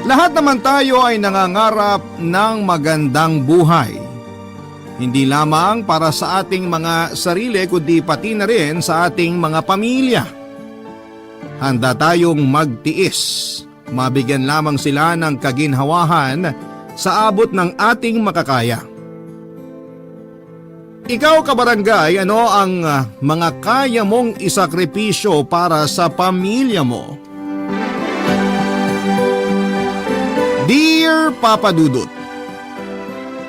Lahat naman tayo ay nangangarap ng magandang buhay. Hindi lamang para sa ating mga sarili kundi pati na rin sa ating mga pamilya. Handa tayong magtiis. Mabigyan lamang sila ng kaginhawahan sa abot ng ating makakaya. Ikaw kabarangay, ano ang mga kaya mong isakripisyo para sa pamilya mo? Dear Papa Dudut,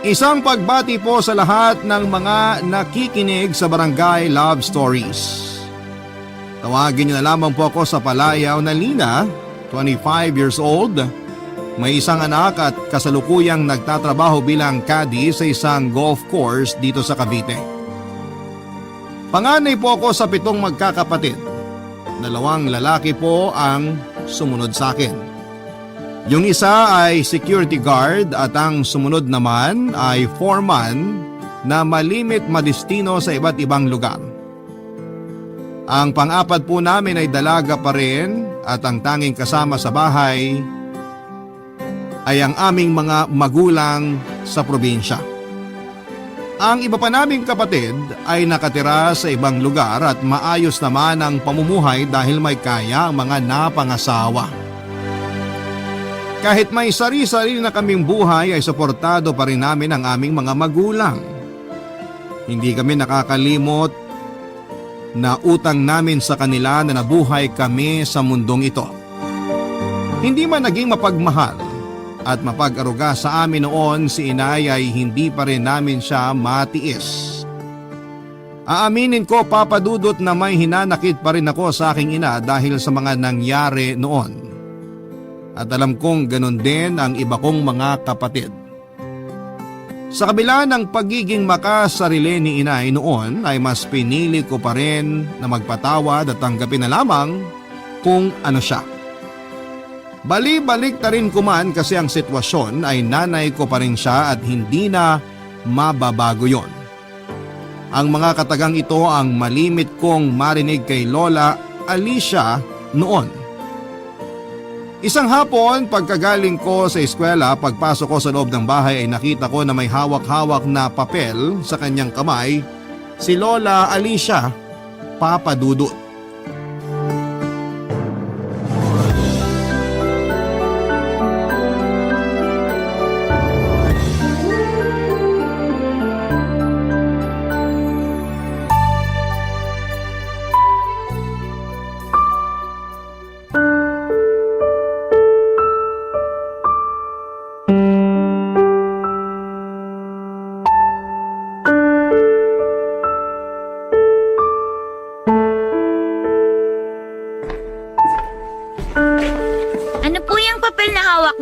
isang pagbati po sa lahat ng mga nakikinig sa Barangay Love Stories. Tawagin niyo na lamang po ako sa palayaw na Lina, 25 years old. May isang anak at kasalukuyang nagtatrabaho bilang caddy sa isang golf course dito sa Cavite. Panganay po ako sa 7 magkakapatid. 2 lalaki po ang sumunod sa akin. Yung isa ay security guard at ang sumunod naman ay foreman na malimit madistino sa iba't ibang lugar. Ang pang-apat po namin ay dalaga pa rin at ang tanging kasama sa bahay ay ang aming mga magulang sa probinsya. Ang iba pa naming kapatid ay nakatira sa ibang lugar at maayos naman ang pamumuhay dahil may kaya ang mga napangasawa. Kahit may sari-sarili na kaming buhay ay suportado pa rin namin ang aming mga magulang. Hindi kami nakakalimot na utang namin sa kanila na nabuhay kami sa mundong ito. Hindi man naging mapagmahal at mapag-aruga sa amin noon si inay ay hindi pa rin namin siya matiis. Aaminin ko Papa Dudut na may hinanakit pa rin ako sa aking ina dahil sa mga nangyari noon. At alam kong ganun din ang iba kong mga kapatid. Sa kabila ng pagiging makasarili ni inay noon ay mas pinili ko pa rin na magpatawad at tanggapin na lamang kung ano siya. Bali-balik ta rin ko man kasi ang sitwasyon ay nanay ko pa rin siya at hindi na mababago yon. Ang mga katagang ito ang malimit kong marinig kay Lola Alicia noon. Isang hapon pagkagaling ko sa eskwela, pagpasok ko sa loob ng bahay ay nakita ko na may hawak-hawak na papel sa kanyang kamay si Lola Alicia, Papa Dudut.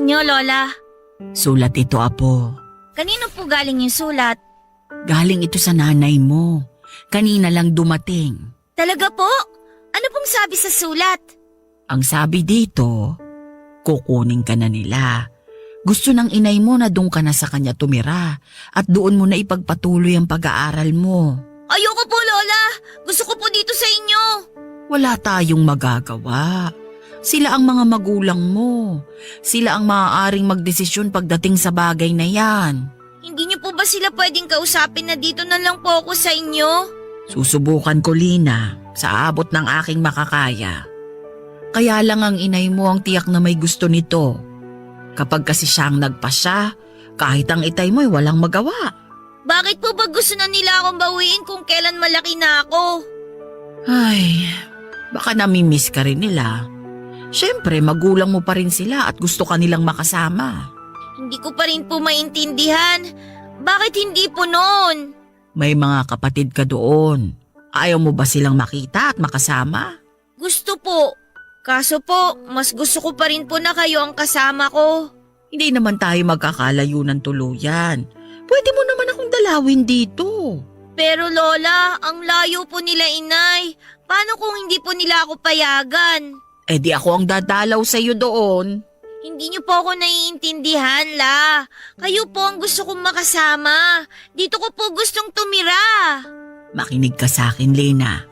Nyo, Lola. Sulat ito, Apo. Kanino po galing yung sulat? Galing ito sa nanay mo. Kanina lang dumating. Talaga po? Ano pong sabi sa sulat? Ang sabi dito, kukunin ka na nila. Gusto ng inay mo na doon ka na sa kanya tumira at doon mo na ipagpatuloy ang pag-aaral mo. Ayoko po, Lola. Gusto ko po dito sa inyo. Wala tayong magagawa. Sila ang mga magulang mo. Sila ang maaaring magdesisyon pagdating sa bagay na yan. Hindi niyo po ba sila pwedeng kausapin na dito na lang po ako sa inyo? Susubukan ko, Lina, sa abot ng aking makakaya. Kaya lang ang inay mo ang tiyak na may gusto nito. Kapag kasi siyang nagpasya, kahit ang itay mo ay walang magawa. Bakit po ba gusto na nila akong bawiin kung kailan malaki na ako? Ay, baka namimiss ka rin nila. Siyempre, magulang mo pa rin sila at gusto ka nilang makasama. Hindi ko pa rin po maintindihan. Bakit hindi po noon? May mga kapatid ka doon. Ayaw mo ba silang makita at makasama? Gusto po. Kaso po, mas gusto ko pa rin po na kayo ang kasama ko. Hindi naman tayo magkakalayo ng tuluyan. Pwede mo naman akong dalawin dito. Pero Lola, ang layo po nila inay. Paano kung hindi po nila ako payagan? Eh di ako ang dadalaw sa iyo doon. Hindi niyo po ako naiintindihan, La. Kayo po ang gusto kong makasama. Dito ko po gustong tumira. Makinig ka sa akin, Lena.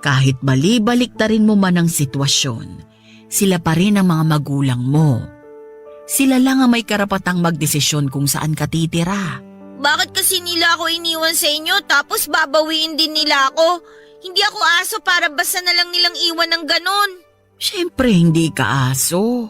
Kahit bali-baliktarin mo man ang sitwasyon, sila pa rin ang mga magulang mo. Sila lang ang may karapatang magdesisyon kung saan ka titira. Bakit kasi nila ako iniwan sa inyo tapos babawiin din nila ako? Hindi ako aso para basta na lang nilang iwan ng ganon. Siyempre hindi ka aso.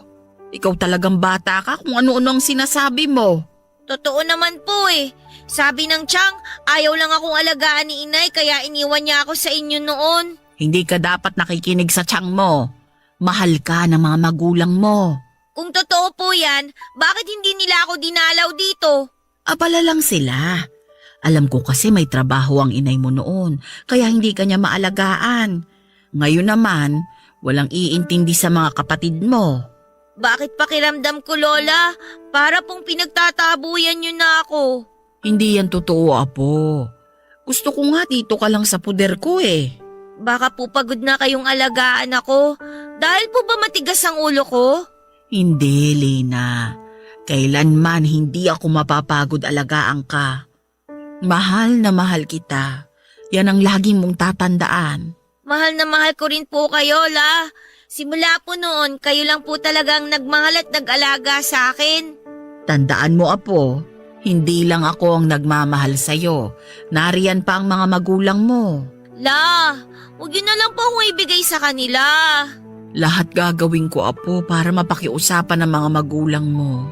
Ikaw talagang bata ka kung ano-ano ang sinasabi mo. Totoo naman po eh. Sabi ng Chang, ayaw lang akong alagaan ni inay kaya iniwan niya ako sa inyo noon. Hindi ka dapat nakikinig sa tiyang mo. Mahal ka ng mga magulang mo. Kung totoo po yan, bakit hindi nila ako dinalaw dito? Abala lang sila. Alam ko kasi may trabaho ang inay mo noon, kaya hindi ka niya maalagaan. Ngayon naman, walang iintindi sa mga kapatid mo. Bakit pakiramdam ko, Lola? Para pong pinagtatabuyan niyo na ako. Hindi yan totoo, Apo. Gusto ko nga dito ka lang sa puder ko eh. Baka po pagod na kayong alagaan ako. Dahil po ba matigas ang ulo ko? Hindi, Lena. Kailanman hindi ako mapapagod alagaan ka. Mahal na mahal kita. Yan ang laging mong tatandaan. Mahal na mahal ko rin po kayo, La. Simula po noon, kayo lang po talagang nagmahal at nag-alaga sa akin. Tandaan mo, Apo, hindi lang ako ang nagmamahal sa'yo. Nariyan pa ang mga magulang mo. La, huwag yun na lang po akong ibigay sa kanila. Lahat gagawin ko, Apo, para mapakiusapan ng mga magulang mo.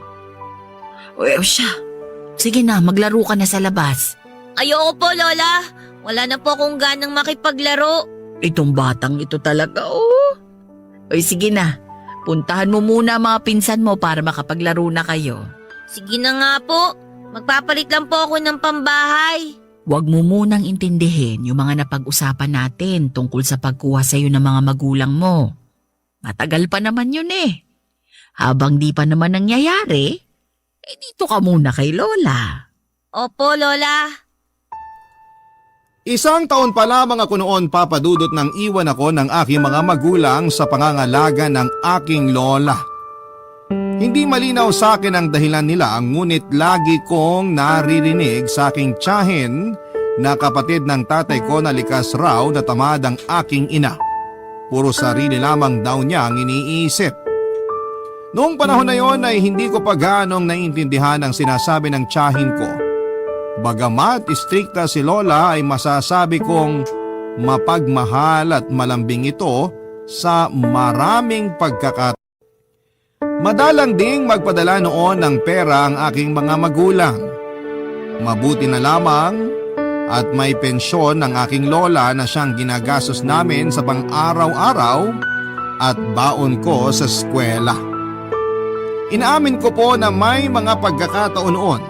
O siya, sige na, maglaro ka na sa labas. Ayoko po, Lola. Wala na po akong ganang makipaglaro. Itong batang ito talaga, oh. O sige na, puntahan mo muna ang mga pinsan mo para makapaglaro na kayo. Sige na nga po. Magpapalit lang po ako ng pambahay. Huwag mo munang intindihin yung mga napag-usapan natin tungkol sa pagkuha sa'yo ng mga magulang mo. Matagal pa naman yun eh. Habang di pa naman nangyayari, dito ka muna kay Lola. Opo, Lola. Isang taon pa lamang ako noon, Papa Dudut, nang iwan ako ng aking mga magulang sa pangangalaga ng aking lola. Hindi malinaw sa akin ang dahilan nila, ngunit lagi kong naririnig sa aking tiyahin na kapatid ng tatay ko na likas raw na tamad ang aking ina. Puro sarili lamang daw niya ang iniisip. Noong panahon na yon ay hindi ko pa ganong naiintindihan ang sinasabi ng tiyahin ko. Bagamat istrikta si Lola ay masasabi kong mapagmahal at malambing ito sa maraming pagkakataon. Madalang ding magpadala noon ng pera ang aking mga magulang. Mabuti na lamang at may pensyon ng aking lola na siyang ginagastos namin sa pang-araw-araw at baon ko sa eskwela. Inaamin ko po na may mga pagkakataon noon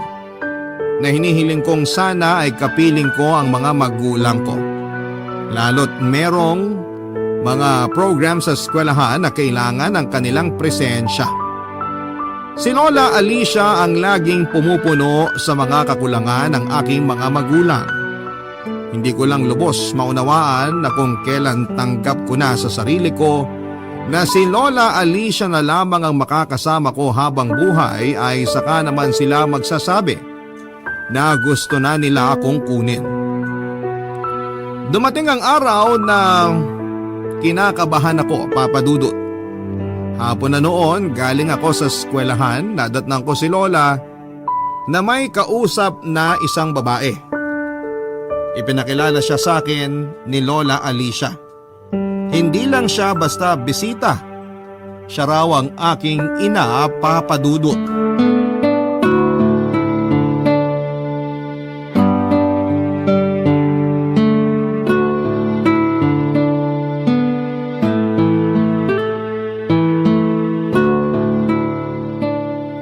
na hinihiling kong sana ay kapiling ko ang mga magulang ko. Lalo't merong mga program sa eskwelahan na kailangan ng kanilang presensya. Si Lola Alicia ang laging pumupuno sa mga kakulangan ng aking mga magulang. Hindi ko lang lubos maunawaan na kung kailan tanggap ko na sa sarili ko na si Lola Alicia na lamang ang makakasama ko habang buhay ay saka naman sila magsasabi na gusto na nila akong kunin. Dumating ang araw na kinakabahan ako, Papa Dudut. Hapon na noon, galing ako sa eskwelahan, nadatnang ko si Lola na may kausap na isang babae. Ipinakilala siya sa akin ni Lola Alicia. Hindi lang siya basta bisita. Siya raw ang aking ina, Papa Dudut.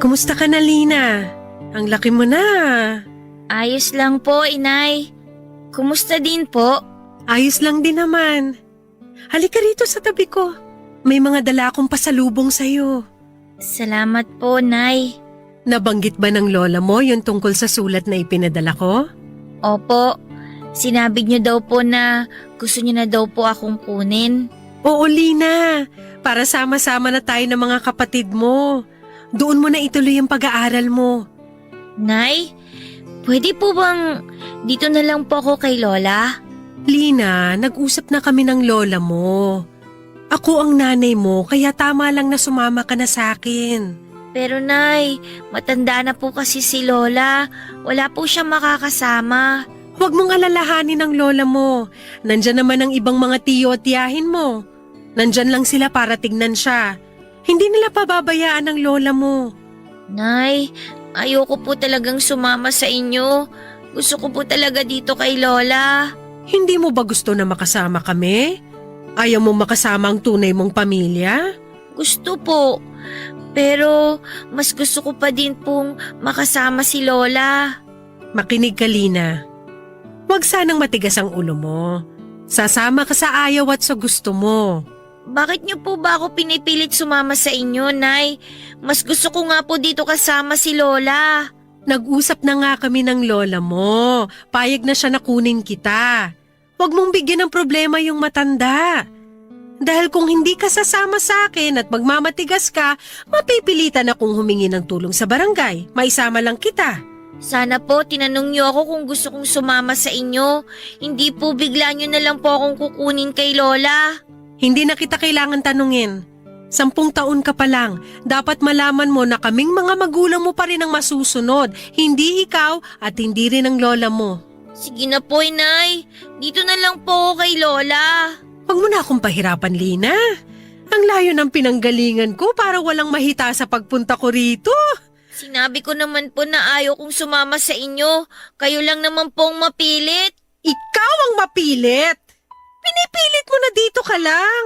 Kumusta ka na, Lina? Ang laki mo na. Ayos lang po, inay. Kumusta din po? Ayos lang din naman. Halika rito sa tabi ko. May mga dala akong pasalubong sa'yo. Salamat po, Nay. Nabanggit ba ng lola mo yung tungkol sa sulat na ipinadala ko? Opo, sinabi niyo daw po na gusto niyo na daw po akong kunin. Oo, Lina. Para sama-sama na tayo ng mga kapatid mo. Doon mo na ituloy ang pag-aaral mo. Nay, pwede po bang dito na lang po ako kay Lola? Lina, nag-usap na kami ng lola mo. Ako ang nanay mo, kaya tama lang na sumama ka na sa akin. Pero Nay, matanda na po kasi si Lola. Wala po siyang makakasama. Huwag mong alalahanin ang lola mo. Nandyan naman ang ibang mga tiyo at tiyahin mo. Nandyan lang sila para tignan siya. Hindi nila pababayaan ang lola mo. Nay, ayoko po talagang sumama sa inyo. Gusto ko po talaga dito kay Lola. Hindi mo ba gusto na makasama kami? Ayaw mo makasama ang tunay mong pamilya? Gusto po. Pero mas gusto ko pa din pong makasama si Lola. Makinig ka, Lina. Huwag sanang matigas ang ulo mo. Sasama ka sa ayaw at sa gusto mo. Bakit niyo po ba ako pinipilit sumama sa inyo, Nay? Mas gusto ko nga po dito kasama si Lola. Nag-usap na nga kami ng lola mo. Payag na siya na kunin kita. Huwag mong bigyan ng problema yung matanda. Dahil kung hindi ka sasama sa akin at magmamatigas ka, mapipilitan akong humingi ng tulong sa barangay. Maisama lang kita. Sana po tinanong niyo ako kung gusto kong sumama sa inyo. Hindi po bigla niyo na lang po akong kukunin kay Lola. Hindi na kita kailangan tanungin. 10 taon ka pa lang, dapat malaman mo na kaming mga magulang mo pa rin ang masusunod, hindi ikaw at hindi rin ang lola mo. Sige na po, Nay. Dito na lang po ako kay Lola. Huwag mo na akong pahirapan, Lina. Ang layo ng pinanggalingan ko para walang mahita sa pagpunta ko rito. Sinabi ko naman po na ayaw kong sumama sa inyo. Kayo lang naman pong mapilit. Ikaw ang mapilit. Pinipilit mo na dito ka lang.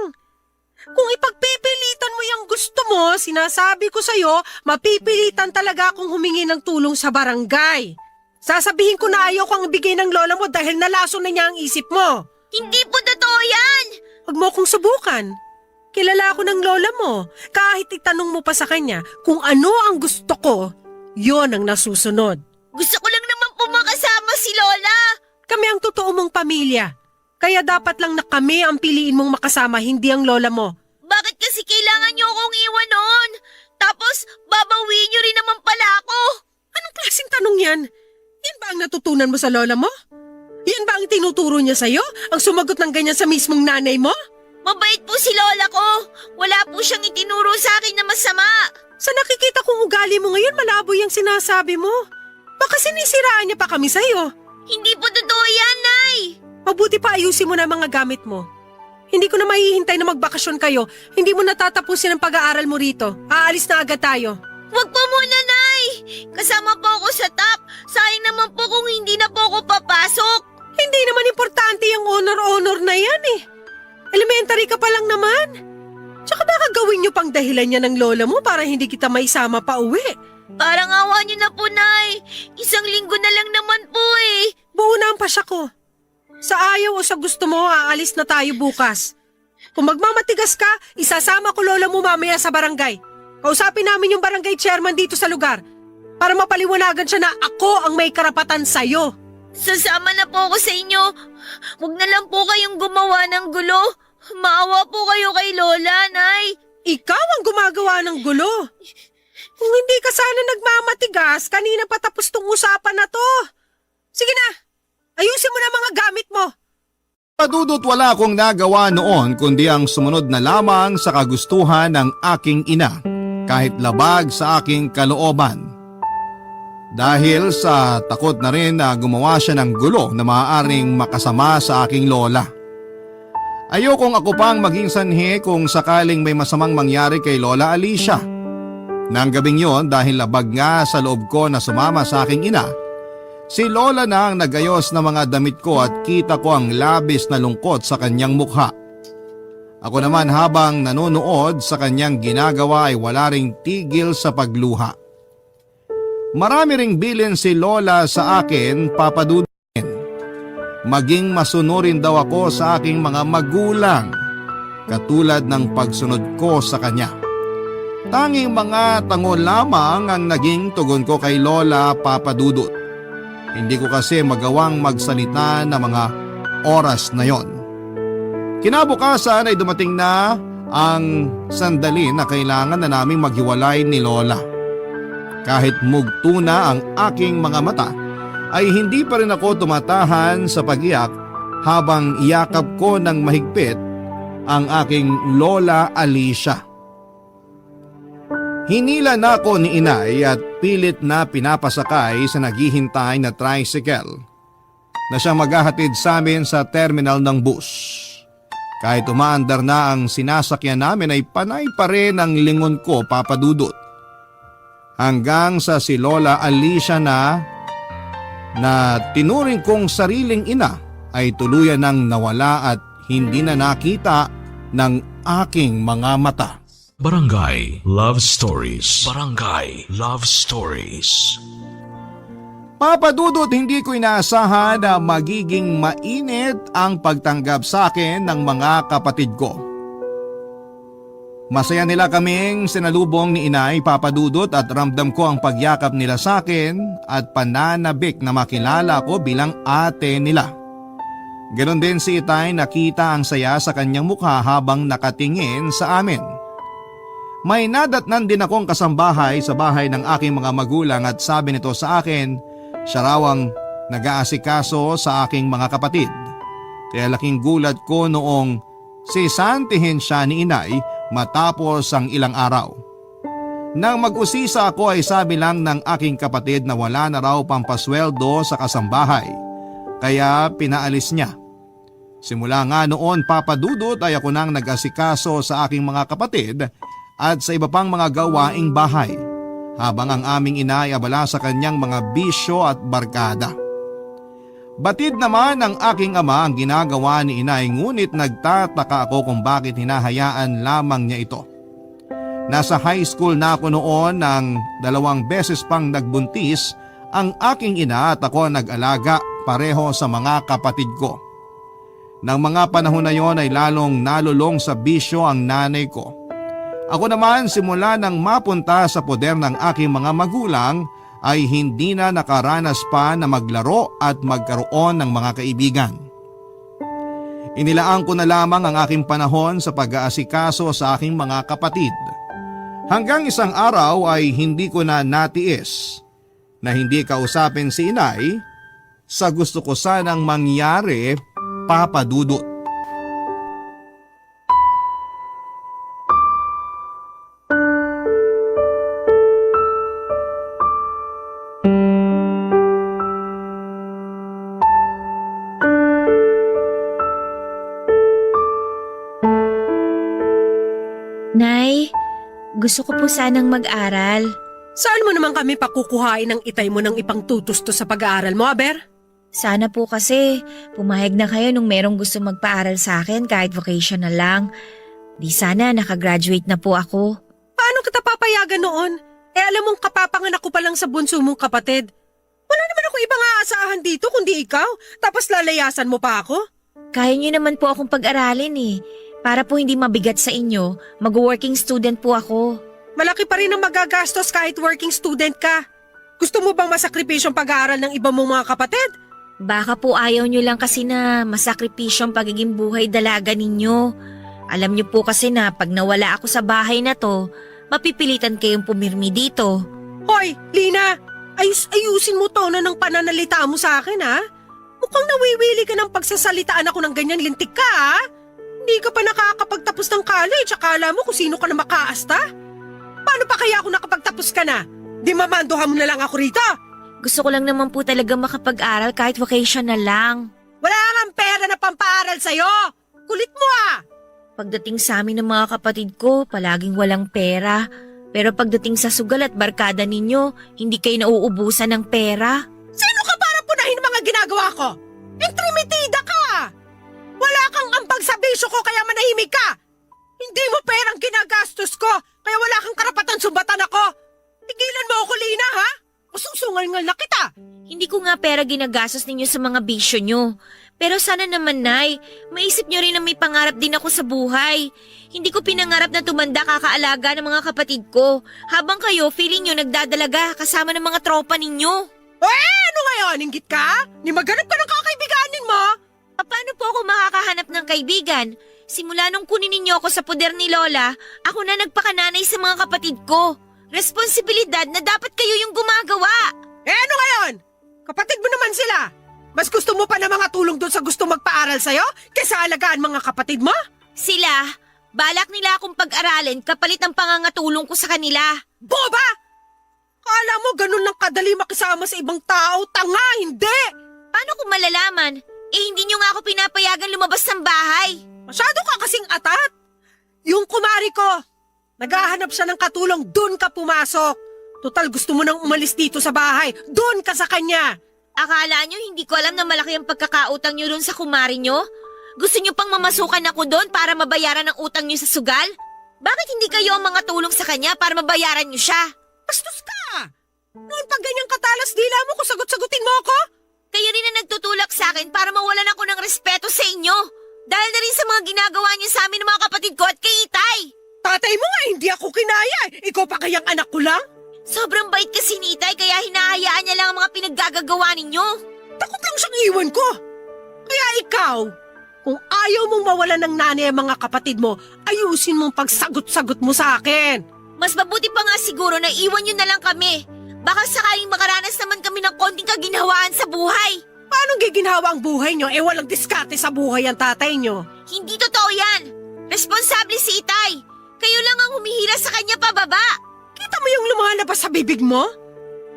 Kung ipagpipilitan mo yung gusto mo, sinasabi ko sa'yo, mapipilitan talaga akong humingi ng tulong sa barangay. Sasabihin ko na ayaw kang ibigay ng lola mo dahil nalaso na niya ang isip mo. Hindi po totoo yan! Huwag mo akong subukan. Kilala ako ng lola mo. Kahit itanong mo pa sa kanya kung ano ang gusto ko, yon ang nasusunod. Gusto ko lang naman po makasama si Lola. Kami ang totoo mong pamilya. Kaya dapat lang na kami ang piliin mong makasama, hindi ang lola mo. Bakit kasi kailangan niyo akong iwan noon? Tapos babawiin niyo rin naman pala ako. Anong klaseng tanong yan? Yan ba ang natutunan mo sa lola mo? Yan ba ang tinuturo niya sa'yo? Ang sumagot ng ganyan sa mismong nanay mo? Mabait po si Lola ko. Wala po siyang itinuro sa akin na masama. Sa nakikita kong ugali mo ngayon, malabo yung sinasabi mo. Baka sinisiraan niya pa kami sa'yo. Hindi po totoo yan, Nay. Mabuti pa ayusin mo na ang mga gamit mo. Hindi ko na mahihintay na magbakasyon kayo. Hindi mo natatapusin ang pag-aaral mo rito. Aalis na agad tayo. Huwag po muna, Nay. Kasama po ako sa top. Sayang naman po kung hindi na po ako papasok. Hindi naman importante yung honor-honor na yan eh. Elementary ka pa lang naman. Tsaka baka gawin niyo pang dahilan niya ng lola mo para hindi kita maisama pa uwi. Parang awa niyo na po, Nay. 1 linggo na lang naman po eh. Buo na ang pasya ko. Sa ayaw o sa gusto mo, aalis na tayo bukas. Kung magmamatigas ka, isasama ko lola mo mamaya sa barangay. Kausapin namin yung barangay chairman dito sa lugar para mapaliwanagan siya na ako ang may karapatan sa'yo. Sasama na po ako sa inyo. Huwag na lang po kayong gumawa ng gulo. Maawa po kayo kay Lola, Nay. Ikaw ang gumagawa ng gulo. Kung hindi ka sana nagmamatigas, kanina pa tapos tong usapan na to. Sige na, ayusin mo na mga gamit mo. Padudot wala akong nagawa noon kundi ang sumunod na lamang sa kagustuhan ng aking ina kahit labag sa aking kalooban. Dahil sa takot na rin na gumawa siya ng gulo na maaaring makasama sa aking lola. Ayokong ako pang maging sanhi kung sakaling may masamang mangyari kay Lola Alicia. Nang gabing yon dahil labag nga sa loob ko na sumama sa aking ina, si Lola na ang nagayos ng mga damit ko at kita ko ang labis na lungkot sa kanyang mukha. Ako naman habang nanonood sa kanyang ginagawa ay wala ring tigil sa pagluha. Marami ring bilin si Lola sa akin, papadudin. Maging masunurin daw ako sa aking mga magulang, katulad ng pagsunod ko sa kanya. Tanging mga tango lamang ang naging tugon ko kay Lola, papadudot. Hindi ko kasi magawang magsalita na mga oras na yon. Kinabukasan ay dumating na ang sandali na kailangan na naming maghiwalay ni Lola. Kahit mugto na ang aking mga mata, ay hindi pa rin ako tumatahan sa pag-iyak habang iyakap ko ng mahigpit ang aking Lola Alicia. Hinila na ako ni inay at pilit na pinapasakay sa naghihintay na tricycle na siyang maghahatid sa amin sa terminal ng bus. Kahit umaandar na ang sinasakyan namin ay panay pa rin ang lingon ko, Papa Dudut. Hanggang sa si Lola Alicia na tinuring kong sariling ina ay tuluyan nang nawala at hindi na nakita ng aking mga mata. Barangay Love Stories. Barangay Love Stories. Papa Dudut, hindi ko inaasahan na magiging mainit ang pagtanggap sa akin ng mga kapatid ko. Masaya nila kaming sinalubong ni inay, Papa Dudut, at ramdam ko ang pagyakap nila sa akin at pananabik na makilala ko bilang ate nila. Ganon din si itay, nakita ang saya sa kanyang mukha habang nakatingin sa amin. May nadatnan din akong kasambahay sa bahay ng aking mga magulang at sabi nito sa akin, siya raw ang nag-aasikaso sa aking mga kapatid. Kaya laking gulat ko noong sisantihin siya ni inay matapos ang ilang araw. Nang mag-usisa ako ay sabi lang ng aking kapatid na wala na raw pampasweldo sa kasambahay, kaya pinaalis niya. Simula nga noon, Papa Dudut, ay ako nang nag-asikaso sa aking mga kapatid at sa iba pang mga gawaing bahay, habang ang aming ina ay abala sa kanyang mga bisyo at barkada. Batid naman ng aking ama ang ginagawa ni inay, ngunit nagtataka ako kung bakit hinahayaan lamang niya ito. Nasa high school na ako noon nang 2 beses pang nagbuntis ang aking ina at ako nag-alaga pareho sa mga kapatid ko. Nang mga panahon na yon ay lalong nalulong sa bisyo ang nanay ko. Ako naman, simula nang mapunta sa poder ng aking mga magulang ay hindi na nakaranas pa na maglaro at magkaroon ng mga kaibigan. Inilaan ko na lamang ang aking panahon sa pag-aasikaso sa aking mga kapatid. Hanggang isang araw ay hindi ko na natiis na hindi kausapin si inay sa gusto ko sanang mangyari, Papa Dudut. Nay, gusto ko po sanang mag-aral. Saan mo naman kami pakukuhain ng itay mo ng ipangtutusto sa pag-aaral mo, Aber? Sana po kasi pumayag na kayo nung merong gusto magpaaral sa akin kahit vocational lang. Di sana nakagraduate na po ako. Paano kita papayagan noon? Alam mong kapapanganak ko pa lang sa bunso mong kapatid. Wala naman ako ibang aasahan dito kundi ikaw, tapos lalayasan mo pa ako? Kaya niyo naman po akong pag-aralin eh. Para po hindi mabigat sa inyo, mag-working student po ako. Malaki pa rin ang magagastos kahit working student ka. Gusto mo bang masakripisyong pag-aaral ng iba mong mga kapatid? Baka po ayaw nyo lang kasi na masakripisyo ang pagiging buhay dalaga ninyo. Alam nyo po kasi na pag nawala ako sa bahay na to, mapipilitan kayong pumirmi dito. Hoy, Lina! Ayusin mo tono ng pananalita mo sa akin, ha? Mukhang nawiwili ka ng pagsasalitaan ako ng ganyan lintik ka, ha? Hindi ka pa nakakapagtapos ng college, akala mo kung sino ka na makaasta? Paano pa kaya ako nakapagtapos ka na? Di mamanduhan mo na lang ako rito? Gusto ko lang naman po talaga makapag-aral kahit vocational lang. Wala kang pera na pampaaral sa'yo! Kulit mo, ah! Pagdating sa amin ng mga kapatid ko, palaging walang pera. Pero pagdating sa sugal at barkada ninyo, hindi kayo nauubusan ng pera. Sino ka para punahin ang mga ginagawa ko? Intrimitida ka! Wala kang ambag sa bisyo ko kaya manahimik ka! Hindi mo perang ginagastos ko kaya wala kang karapatan sumbatan ako! Tigilan mo ako, Lina, ha? Ususungal-ngal na kita! Hindi ko nga pera ginagastos ninyo sa mga bisyo nyo. Pero sana naman, Nay, maisip nyo rin na may pangarap din ako sa buhay. Hindi ko pinangarap na tumanda kakaalaga ng mga kapatid ko. Habang kayo, feeling nyo nagdadalaga kasama ng mga tropa ninyo. Ano ngayon? Inggit ka? Ni maghanap ka ng kakaibiganin mo? Paano po ako makakahanap ng kaibigan? Simula nung kunin ninyo ako sa poder ni Lola, ako na nagpakananay sa mga kapatid ko. Responsibilidad na dapat kayo yung gumagawa. Ano ngayon? Kapatid mo naman sila. Mas gusto mo pa na mga tulong doon sa gusto magpaaral sa'yo kaysa alagaan mga kapatid mo? Sila, Balak nila akong pag-aralin kapalit ng pangangatulong ko sa kanila. Boba! Kala mo ganun lang kadali makisama sa ibang tao? Tanga, hindi! Paano ko malalaman? Hindi nyo nga ako pinapayagan lumabas ng bahay. Masyado ka kasing atat. Yung kumari ko, naghahanap siya ng katulong, dun ka pumasok. Total gusto mo nang umalis dito sa bahay, dun ka sa kanya. Akala nyo hindi ko alam na malaki ang pagkakautang nyo doon sa kumari nyo? Gusto nyo pang mamasukan ako doon para mabayaran ang utang nyo sa sugal? Bakit hindi kayo ang mga tulong sa kanya para mabayaran nyo siya? Bastos ka! Noon pag ganyang katalas dila mo kung sagot-sagutin mo ako? Kayo rin ang nagtutulak sa akin para mawalan ako ng respeto sa inyo. Dahil na rin sa mga ginagawa niyo sa amin ng mga kapatid ko at kay Itay. Tatay mo nga, hindi ako kinaya. Ikaw pa kayang anak ko lang? Sobrang bait kasi ni Itay kaya hinahayaan niya lang ang mga pinaggagawa ninyo. Takot lang siyang iwan ko. Kaya ikaw, kung ayaw mong mawalan ng nanay ang mga kapatid mo, ayusin mong pagsagot-sagot mo sa akin. Mas mabuti pa nga siguro na iwan niyo na lang kami. Baka sakaling makaranas naman kami ng konting kaginhawaan sa buhay. Paano giginhawa ang buhay nyo? Walang diskarte sa buhay ang tatay nyo. Hindi totoo yan. Responsable si Itay. Kayo lang ang humihila sa kanya pababa. Kita mo yung lumalabas sa bibig mo?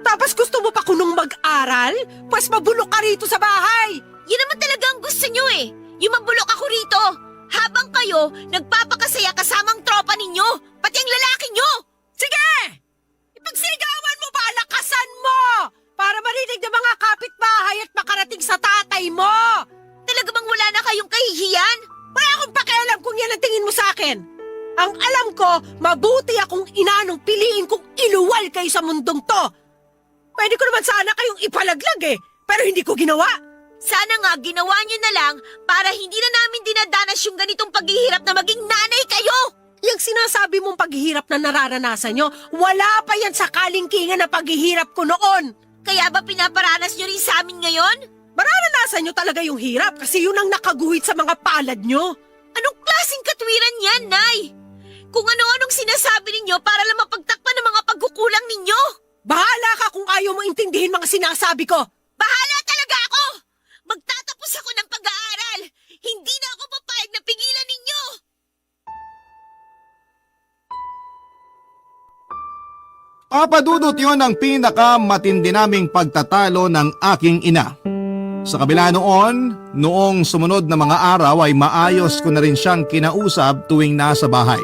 Tapos gusto mo pa kunong mag-aral? Pues mabulok ka rito sa bahay. Yun naman talaga ang gusto nyo eh. Yung mabulok ako rito. Habang kayo, nagpapakasaya kasamang tropa ninyo. Pati ang lalaki nyo. Sige! Ipagsigawan mo ba? Lakasan mo! Para marinig ng mga kapitbahay at makarating sa tatay mo! Talaga bang wala na kayong kahihiyan? Wala akong pakialam kung yan ang tingin mo sa akin. Ang alam ko, mabuti akong ina nung piliin kong iluwal kayo sa mundong to. Pwede ko naman sana kayong ipalaglag pero hindi ko ginawa. Sana nga ginawa nyo na lang para hindi na namin dinadanas yung ganitong paghihirap na maging nanay kayo. Yung sinasabi mong paghihirap na nararanasan nyo, wala pa yan sa kalingkingan na paghihirap ko noon. Kaya ba pinaparanas nyo rin sa amin ngayon? Mararanasan nyo talaga yung hirap kasi yun ang nakaguhit sa mga palad nyo. Anong klaseng katwiran yan, Nay? Kung ano-anong sinasabi ninyo para lang mapagtakpan ng mga pagkukulang ninyo. Bahala ka kung ayaw mo intindihin mga sinasabi ko. Bahala talaga ako! Magtatapos ako ng pag-aaral. Hindi na ako papayag na pigilan ninyo. Papadudot yon ang pinakamatindi naming pagtatalo ng aking ina. Sa kabila noong sumunod na mga araw ay maayos ko na rin siyang kinausap tuwing nasa bahay.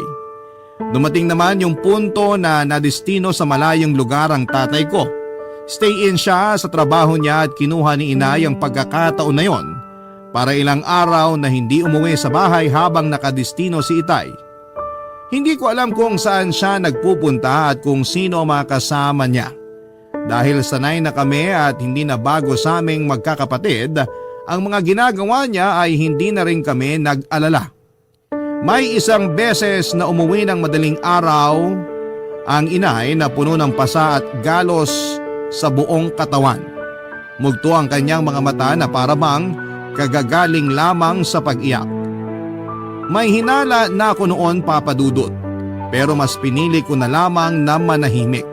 Dumating naman yung punto na nadestino sa malayong lugar ang tatay ko. Stay in siya sa trabaho niya at kinuha ni inay ang pagkakataon na yon para ilang araw na hindi umuwi sa bahay habang nakadestino si Itay. Hindi ko alam kung saan siya nagpupunta at kung sino ang mga kasama niya. Dahil sanay na kami at hindi na bago sa aming magkakapatid, ang mga ginagawa niya ay hindi na rin kami nag-alala. May isang beses na umuwi ng madaling araw ang inay na puno ng pasa at galos sa buong katawan. Mugto ang kanyang mga mata na para bang kagagaling lamang sa pag-iyak. May hinala na ako noon, Papadudot, pero mas pinili ko na lamang na manahimik.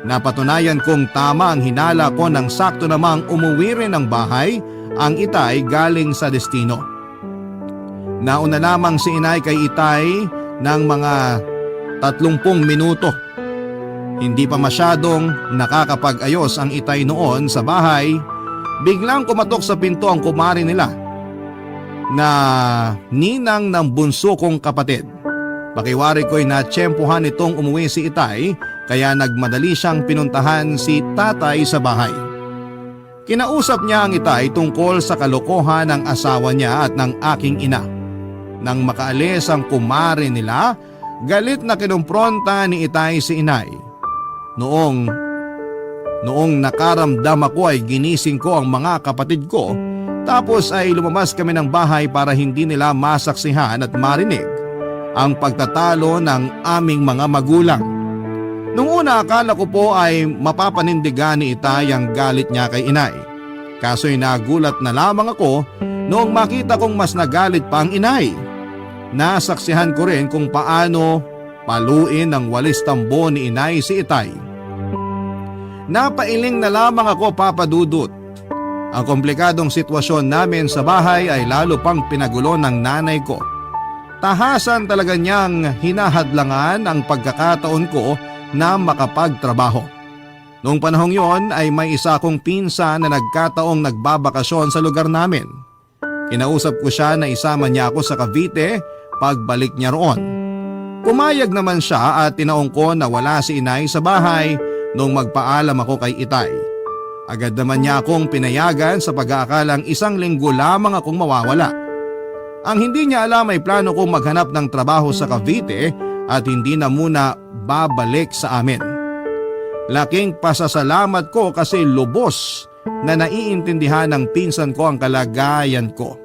Napatunayan kong tama ang hinala ko nang sakto namang umuwi rin ng bahay ang Itay galing sa destino. Nauna lamang si inay kay Itay ng mga 30 minuto. Hindi pa masyadong nakakapag-ayos ang Itay noon sa bahay, biglang kumatok sa pinto ang kumari nila na ninang ng bunso kong kapatid. Pakiwari ko'y natsyempohan itong umuwi si Itay kaya nagmadali siyang pinuntahan si tatay sa bahay. Kinausap niya ang Itay tungkol sa kalokohan ng asawa niya at ng aking ina. Nang makaalis ang kumari nila, galit na kinumpronta ni Itay si inay. Noong nakaramdam ako ay ginising ko ang mga kapatid ko, tapos ay lumabas kami ng bahay para hindi nila masaksihan at marinig ang pagtatalo ng aming mga magulang. Nung una akala ko po ay mapapanindigan ni Itay ang galit niya kay inay. Kaso'y nagulat na lamang ako noong makita kong mas nagalit pa ang inay. Nasaksihan ko rin kung paano paluin ng walis tambo ni inay si Itay. Napailing na lamang ako, Papadudot. Ang komplikadong sitwasyon namin sa bahay ay lalo pang pinagulo ng nanay ko. Tahasan talaga niyang hinahadlangan ang pagkakataon ko na makapagtrabaho. Noong panahong yon ay may isa akong pinsan na nagkataong nagbabakasyon sa lugar namin. Kinausap ko siya na isama niya ako sa Cavite pagbalik niya roon. Pumayag naman siya at tinaong ko na wala si inay sa bahay nung magpaalam ako kay Itay. Agad naman niya akong pinayagan sa pag-aakalang 1 linggo lamang akong mawawala. Ang hindi niya alam ay plano kong maghanap ng trabaho sa Cavite at hindi na muna babalik sa amin. Laking pasasalamat ko kasi lubos na naiintindihan ng pinsan ko ang kalagayan ko.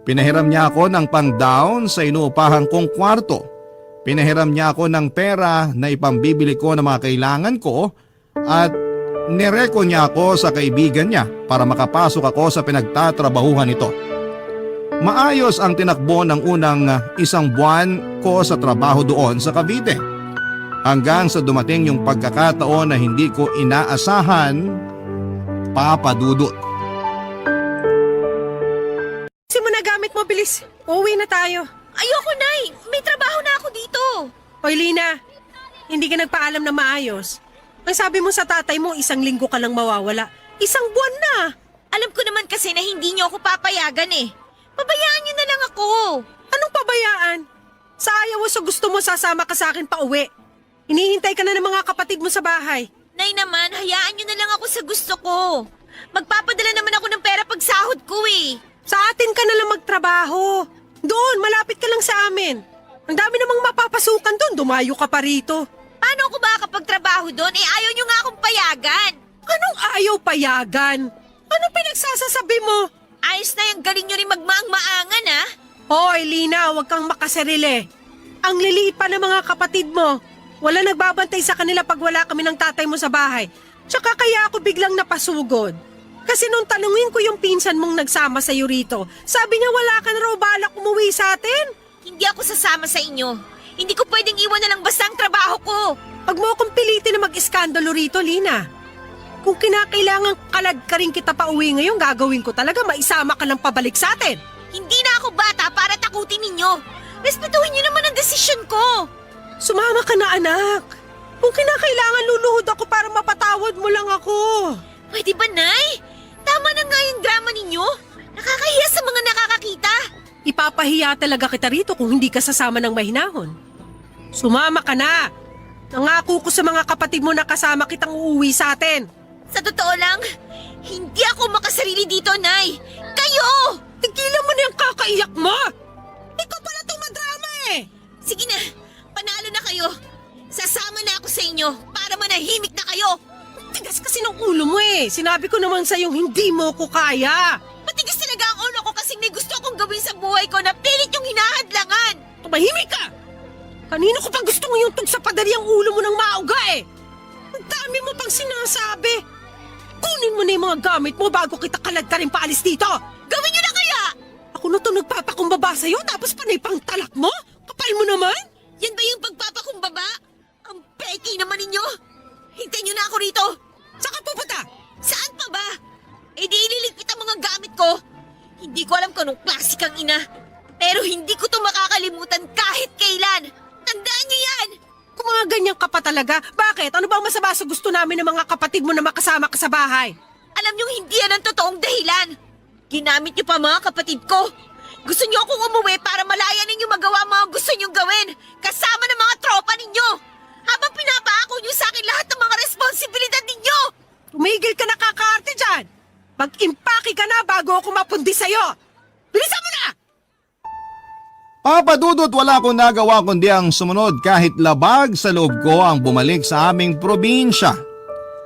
Pinahiram niya ako ng pang-down sa inuupahan kong kwarto. Pinahiram niya ako ng pera na ipambibili ko ng mga kailangan ko at nireko niya ako sa kaibigan niya para makapasok ako sa pinagtatrabahuhan nito. Maayos ang tinakbo ng unang 1 buwan ko sa trabaho doon sa Cavite. Hanggang sa dumating yung pagkakataon na hindi ko inaasahan, Papa Dudut. Kasi mo na gamit mo, bilis. Uuwi na tayo. Ayoko, Nay! May trabaho na ako dito! Hoy, Lina, hindi ka nagpaalam na maayos. Ang sabi mo sa tatay mo, 1 linggo ka lang mawawala. 1 buwan na. Alam ko naman kasi na hindi niyo ako papayagan eh. Pabayaan niyo na lang ako. Anong pabayaan? Sa ayaw o sa gusto mo sasama ka sa akin pa uwi. Hinihintay ka na ng mga kapatid mo sa bahay. Nay naman, hayaan niyo na lang ako sa gusto ko. Magpapadala naman ako ng pera pag sahod ko eh. Sa atin ka na lang magtrabaho. Doon, malapit ka lang sa amin. Ang dami namang mapapasukan doon, dumayo ka pa rito. Paano ako makakapagtrabaho doon? Eh ayaw niyo nga akong payagan. Anong ayaw payagan? Anong pinagsasasabi mo? Ayos na yung galing niyo rin magmaang-maangan ha. Hoy, Lina, huwag kang makasarili. Ang liliit pa ng mga kapatid mo. Wala nagbabantay sa kanila pag wala kami ng tatay mo sa bahay. Tsaka kaya ako biglang napasugod. Kasi nung tanungin ko yung pinsan mong nagsama sa rito, sabi niya wala ka na raw balak umuwi sa atin. Hindi ako sasama sa inyo. Hindi ko pwedeng iwan na lang basta ang trabaho ko. Huwag mo akong pilitin na mag-iskandalo rito, Lina. Kung kinakailangan kalad ka rin kita pa uwi ngayon, gagawin ko talaga maisama ka lang pabalik sa atin. Hindi na ako bata para takutin ninyo. Respetuhin niyo naman ang desisyon ko. Sumama ka na, anak. Kung kinakailangan luluhod ako para mapatawad mo lang ako. Pwede ba, Nay? Tama na nga yung drama ninyo. Nakakahiya sa mga nakakakita. Ipapahiya talaga kita rito kung hindi ka sasama ng mahinahon. Sumama ka na. Nangako ko sa mga kapatid mo na kasama kitang uuwi sa atin. Sa totoo lang, hindi ako makasarili dito, Nay. Kayo! Tigilan mo na yung kakaiyak mo! Ikaw pala itong madrama eh! Sige na, panalo na kayo. Sasama na ako sa inyo para manahimik na kayo. Tigas kasi ng ulo mo eh. Sinabi ko naman sa'yo hindi mo ko kaya. Matigas talaga ang ulo ko kasi may gusto akong gawin sa buhay ko na pilit yung hinahadlangan. Tumahimik ka! Kanino ko pang gusto ngayong tugsapadali ang ulo mo ng mauga eh? Ang dami mo pang sinasabi. Kunin mo na yung mga gamit mo bago kita kalad ka rin paalis dito. Gawin nyo na kaya! Ako na ito nagpapakumbaba sa'yo tapos panay pang talak mo? Kapal mo naman? Yan ba yung pagpapakumbaba? Ang peki naman ninyo! Hintayin nyo na ako rito! Saan ka pupunta? Saan pa ba? Eh di ililigpit ang mga gamit ko. Hindi ko alam kung anong klase kang ina. Pero hindi ko to makakalimutan kahit kailan. Tandaan niyo yan! Kung mga ganyan ka pa talaga, bakit? Ano ba ang masama sa gusto namin ng mga kapatid mo na makasama ka sa bahay? Alam niyong hindi yan ang totoong dahilan. Ginamit niyo pa mga kapatid ko. Gusto niyo akong umuwi para malaya ninyo magawa ang mga gusto niyong gawin. Kasama ng mga tropa ninyo. Habang pinapaako niyo sa akin lahat ng mga responsibilidad ninyo. Tumigil ka na kakaarte dyan. Mag-impake ka na bago ako mapundi sa'yo. Bilisan mo na! Papa Dudut, wala akong nagawa kundi ang sumunod kahit labag sa loob ko ang bumalik sa aming probinsya.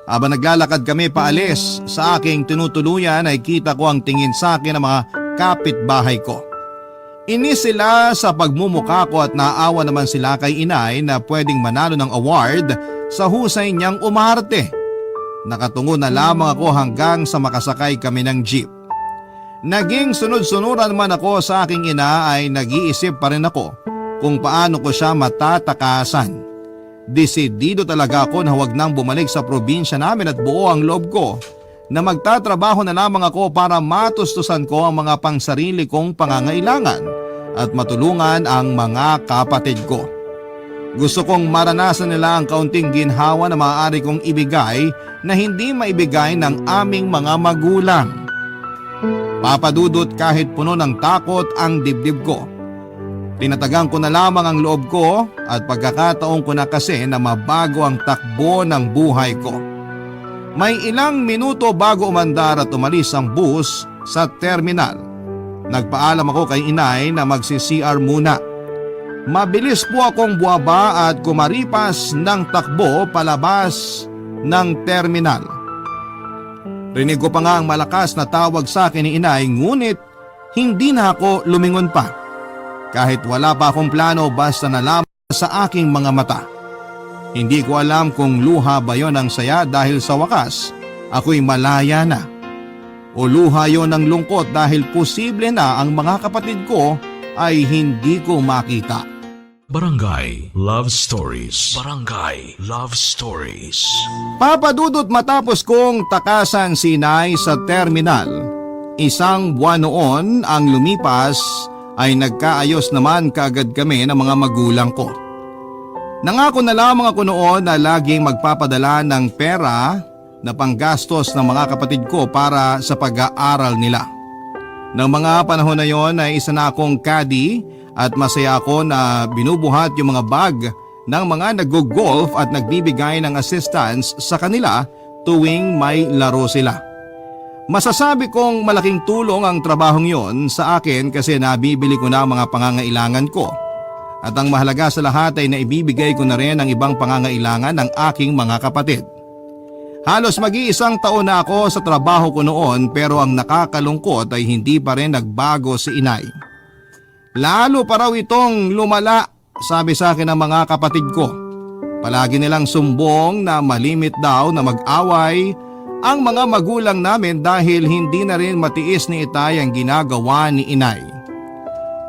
Habang naglalakad kami paalis, sa aking tinutuluyan ay kita ko ang tingin sa akin ng mga kapitbahay ko. Inis sila sa pagmumukha ko at naawa naman sila kay inay na pwedeng manalo ng award sa husay niyang umarte. Nakatungo na lamang ako hanggang sa makasakay kami ng jeep. Naging sunod-sunuran man ako sa aking ina ay nag-iisip pa rin ako kung paano ko siya matatakasan. Desidido talaga ako na huwag nang bumalik sa probinsya namin at buo ang loob ko na magtatrabaho na lamang ako para matustusan ko ang mga pangsarili kong pangangailangan at matulungan ang mga kapatid ko. Gusto kong maranasan nila ang kaunting ginhawa na maaari kong ibigay na hindi maibigay ng aming mga magulang. Papadudot kahit puno ng takot ang dibdib ko. Tinatagang ko na lamang ang loob ko at pagkakataon ko na kasi na mabago ang takbo ng buhay ko. May ilang minuto bago umandar at umalis ang bus sa terminal. Nagpaalam ako kay inay na magsi-CR muna. Mabilis po akong buwaba at kumaripas ng takbo palabas ng terminal. Rinig ko pa nga ang malakas na tawag sa akin ni inay ngunit hindi na ako lumingon pa. Kahit wala pa akong plano basta nalaman sa aking mga mata. Hindi ko alam kung luha ba yon ng saya dahil sa wakas ako'y malaya na. O luha yon ng lungkot dahil posible na ang mga kapatid ko ay hindi ko makita. Barangay Love Stories. Barangay Love Stories. Papadudot matapos kong takasan si inay sa terminal. Isang buwan noon ang lumipas ay nagkaayos naman kaagad kami ng mga magulang ko. Nangako na lamang ako noon na laging magpapadala ng pera na panggastos ng mga kapatid ko para sa pag-aaral nila. Nang mga panahon na yon ay isa na akong caddy at masaya ako na binubuhat yung mga bag ng mga nag-golf at nagbibigay ng assistance sa kanila tuwing may laro sila. Masasabi kong malaking tulong ang trabahong yon sa akin kasi nabibili ko na ang mga pangangailangan ko. At ang mahalaga sa lahat ay naibibigay ko na rin ang ibang pangangailangan ng aking mga kapatid. Halos mag-iisang taon na ako sa trabaho ko noon pero ang nakakalungkot ay hindi pa rin nagbago si inay. Lalo pa raw itong lumala, sabi sa akin ng mga kapatid ko. Palagi nilang sumbong na malimit daw na mag-away ang mga magulang namin dahil hindi na rin matiis ni Itay ang ginagawa ni inay.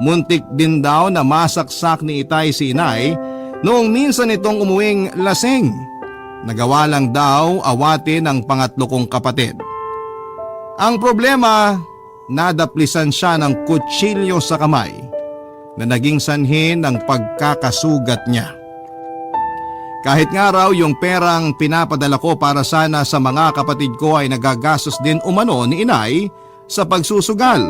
Muntik din daw na masaksak ni Itay si inay noong minsan itong umuwing lasing. Nagawa lang daw awatin ang pangatlo kong kapatid. Ang problema, nadaplisan siya ng kutsilyo sa kamay na naging sanhin ng pagkakasugat niya. Kahit nga raw yung perang pinapadala ko para sana sa mga kapatid ko ay nagagastos din umano ni inay sa pagsusugal.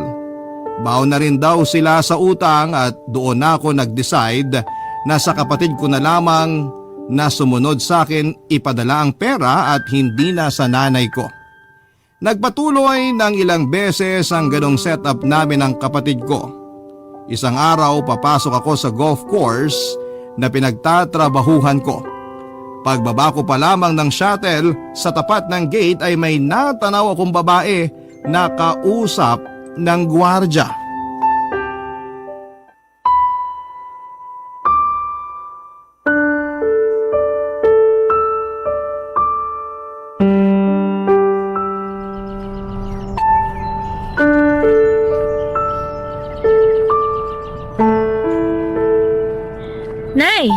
Baon na rin daw sila sa utang at doon na ako nag-decide na sa kapatid ko na lamang na sumunod sa akin ipadala ang pera at hindi na sa nanay ko. Nagpatuloy ng ilang beses ang ganong setup namin ng kapatid ko. Isang araw papasok ako sa golf course na pinagtatrabahuhan ko. Pagbaba ko pa lamang ng shuttle sa tapat ng gate ay may natanaw akong babae na kausap ng gwardya. Nay,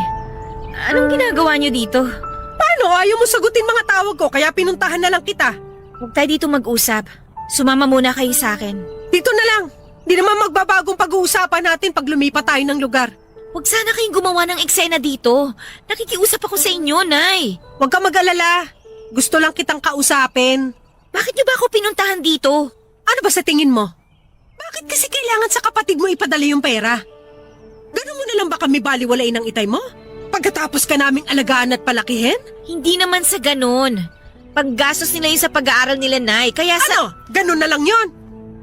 anong ginagawa niyo dito? Paano? Ayaw mo sagutin mga tawag ko kaya pinuntahan na lang kita. Huwag tayo dito mag-usap. Sumama muna kayo sa akin. Dito na lang. Di naman magbabagong pag-uusapan natin pag lumipat tayo ng lugar. Huwag sana kayong gumawa ng eksena dito. Nakikiusap ako sa inyo, Nay. Huwag ka mag-alala. Gusto lang kitang kausapin. Bakit niyo ba ako pinuntahan dito? Ano ba sa tingin mo? Bakit kasi kailangan sa kapatid mo ipadala yung pera? Ganun mo na lang ba kami baliwalain ng itay mo? Pagkatapos ka naming alagaan at palakihin? Hindi naman sa ganun. Paggastos nila yun sa pag-aaral nila, Nay. Kaya Ano? Ganun na lang yon.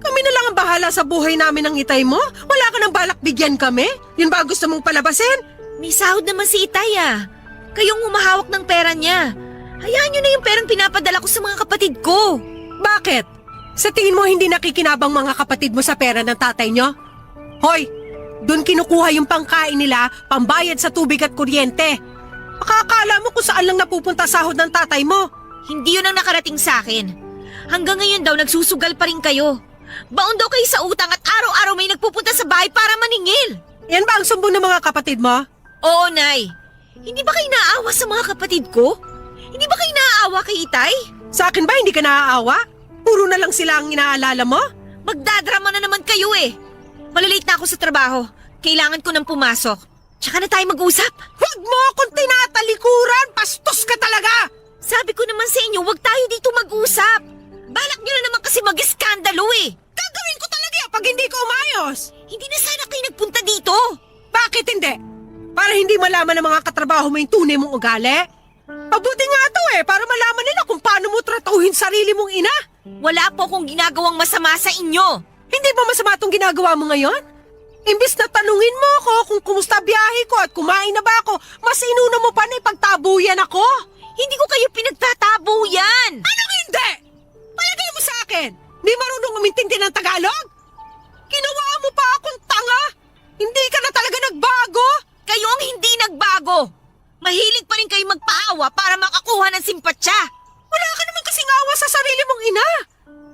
Kami na lang ang bahala sa buhay namin ng itay mo? Wala ka nang balak bigyan kami? Yun ba gusto mong palabasin? May sahod naman si Itay ah. Kayong humahawak ng pera niya. Hayaan niyo na yung perang pinapadala ko sa mga kapatid ko. Bakit? Sa tingin mo hindi nakikinabang mga kapatid mo sa pera ng tatay nyo? Hoy, doon kinukuha yung pangkain nila, pambayad sa tubig at kuryente. Makakala mo kung saan lang napupunta sahod ng tatay mo. Hindi yun ang nakarating sa akin. Hanggang ngayon daw nagsusugal pa rin kayo. Baon daw kayo sa utang at araw-araw may nagpupunta sa bahay para maningil. Yan ba ang sumbong ng mga kapatid mo? Oo, Nay. Hindi ba kayo naaawa sa mga kapatid ko? Hindi ba kayo naaawa kay Itay? Sa akin ba hindi ka naaawa? Puro na lang sila ang inaalala mo? Magdadrama na naman kayo eh. Malilate na ako sa trabaho. Kailangan ko nang pumasok. Tsaka na tayo mag-usap. Huwag mo akong tinatalikuran! Bastos ka talaga! Sabi ko naman sa inyo, huwag tayo dito mag-usap. Balak nyo na naman kasi mag-iskandalo eh. Gagawin ko talaga yan pag hindi ka umayos! Hindi na sana kayo nagpunta dito. Bakit hindi? Para hindi malaman ng mga katrabaho mo yung tunay mong ugali? Mabuti nga to para malaman nila kung paano mo tratuhin sarili mong ina. Wala po akong ginagawang masama sa inyo. Hindi ba masama itong ginagawa mo ngayon? Imbis na tanungin mo ako kung kumusta biyahe ko at kumain na ba ako, mas inuna mo pa na ipagtabuyan ako. Hindi ko kayo pinagtatabuyan. Anong hindi? Palagay mo sa akin, di marunong umintindi ng Tagalog? Ginawa mo pa akong tanga? Hindi ka na talaga nagbago? Kayo ang hindi nagbago. Mahilig pa rin kayo magpaawa para makakuha ng simpatsya. Wala ka naman kasing awa sa sarili mong ina.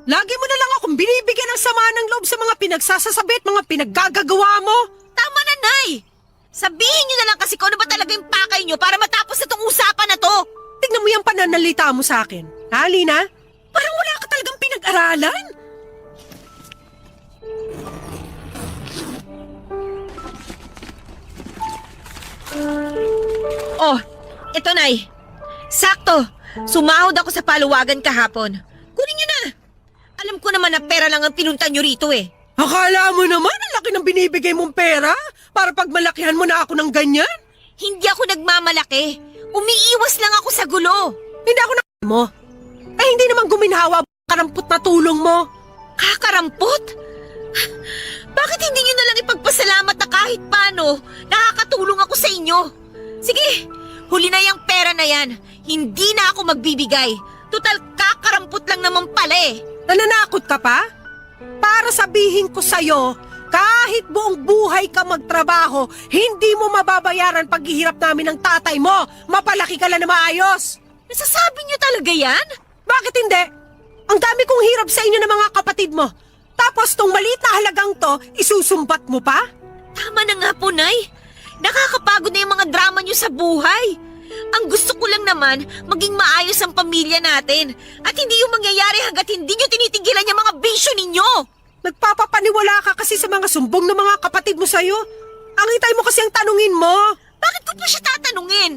Lagi mo na lang akong binibigyan ng sama ng loob sa mga pinagsasasabi at mga pinaggagagawa mo. Tama na, Nay. Sabihin niyo na lang kasi kung ano ba talaga yung pakay niyo para matapos na tong usapan na to. Tignan mo yung pananalita mo sa akin. Ha, Lina? Parang wala ka talagang pinag-aralan. Oh, eto, Nay. Sakto. Sumahod ako sa paluwagan kahapon. Kunin niyo na. Alam ko naman na pera lang ang pinunta niyo rito eh. Akala mo naman ang laki ng binibigay mong pera para pagmalakihan mo na ako ng ganyan? Hindi ako nagmamalaki. Umiiwas lang ako sa gulo. Hindi ako mo. Ay hindi naman guminhawa karampot na tulong mo. Kakarampot? Bakit hindi niyo na lang ipagpasalamat na kahit paano nakakatulong ako sa inyo? Sige, huli na yung pera na yan. Hindi na ako magbibigay. Total kakarampot lang naman pala eh. Nananakot ka pa? Para sabihin ko sa'yo, kahit buong buhay ka magtrabaho, hindi mo mababayaran paghihirap namin ng tatay mo. Mapalaki ka lang na maayos. Nasasabi niyo talaga yan? Bakit hindi? Ang dami kong hirap sa inyo ng mga kapatid mo. Tapos tong maliit na halagang to, isusumbat mo pa? Tama na nga po, Nay. Nakakapagod na yung mga drama niyo sa buhay. Ang gusto ko lang naman, maging maayos ang pamilya natin. At hindi yung mangyayari hanggat hindi niyo tinitigilan yung mga bisyo ninyo. Nagpapapaniwala ka kasi sa mga sumbong ng mga kapatid mo sa'yo. Ang hintay mo kasi ang tanungin mo. Bakit ko pa siya tatanungin?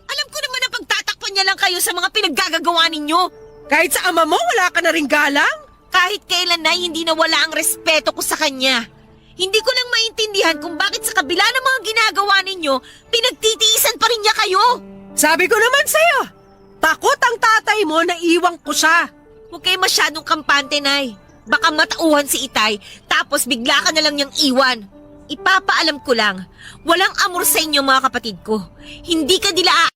Alam ko naman na pagtatakpan niya lang kayo sa mga pinaggagawa ninyo. Kahit sa ama mo, wala ka na rin galang? Kahit kailan na hindi nawala ang respeto ko sa kanya. Hindi ko lang maintindihan kung bakit sa kabila ng mga ginagawa ninyo, pinagtitiisan pa rin niya kayo. Sabi ko naman sa'yo, takot ang tatay mo na iwang ko siya. Huwag kayo masyadong kampante, Nay. Baka matauhan si Itay, tapos bigla ka na lang niyang iwan. Ipapaalam ko lang, walang amor sa inyo mga kapatid ko. Hindi ka dila.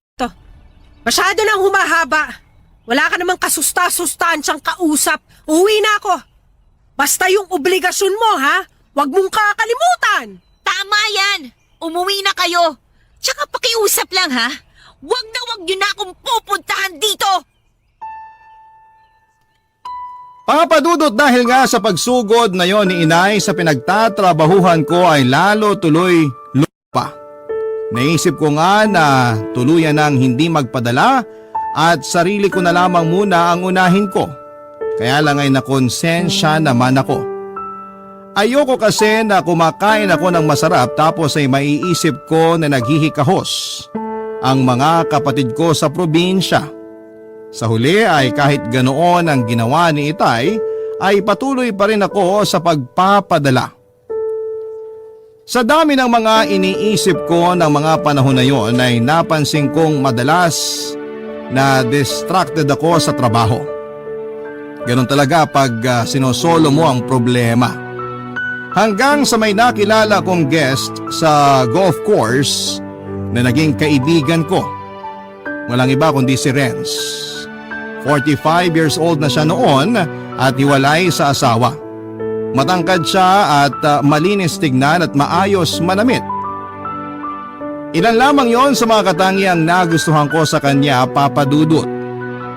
Masyado nang humahaba. Wala ka namang kasusta-sustansyang kausap. Uwi na ako. Basta yung obligasyon mo, ha? Huwag mong kakalimutan. Tama yan. Umuwi na kayo. Tsaka pakiusap lang, ha? Huwag niyo na akong pupuntahan dito. Papadudot dahil nga sa pagsugod na yon ni inay sa pinagtatrabahuhan ko ay lalo tuloy lupa. Naisip ko nga na tuluyan ng hindi magpadala at sarili ko na lamang muna ang unahin ko. Kaya lang ay nakonsensya naman ako. Ayoko kasi na kumakain ako ng masarap tapos ay maiisip ko na naghihikahos ang mga kapatid ko sa probinsya. Sa huli ay kahit ganoon ang ginawa ni Itay ay patuloy pa rin ako sa pagpapadala. Sa dami ng mga iniisip ko ng mga panahon na yon ay napansin kong madalas na distracted ako sa trabaho. Ganon talaga pag sinosolo mo ang problema. Hanggang sa may nakilala kong guest sa golf course na naging kaibigan ko. Walang iba kundi si Renz. 45 years old na siya noon at hiwalay sa asawa. Matangkad siya at malinis tignan at maayos manamit. Ilan lamang yon sa mga katangiang nagustuhan ko sa kanya, Papadudot.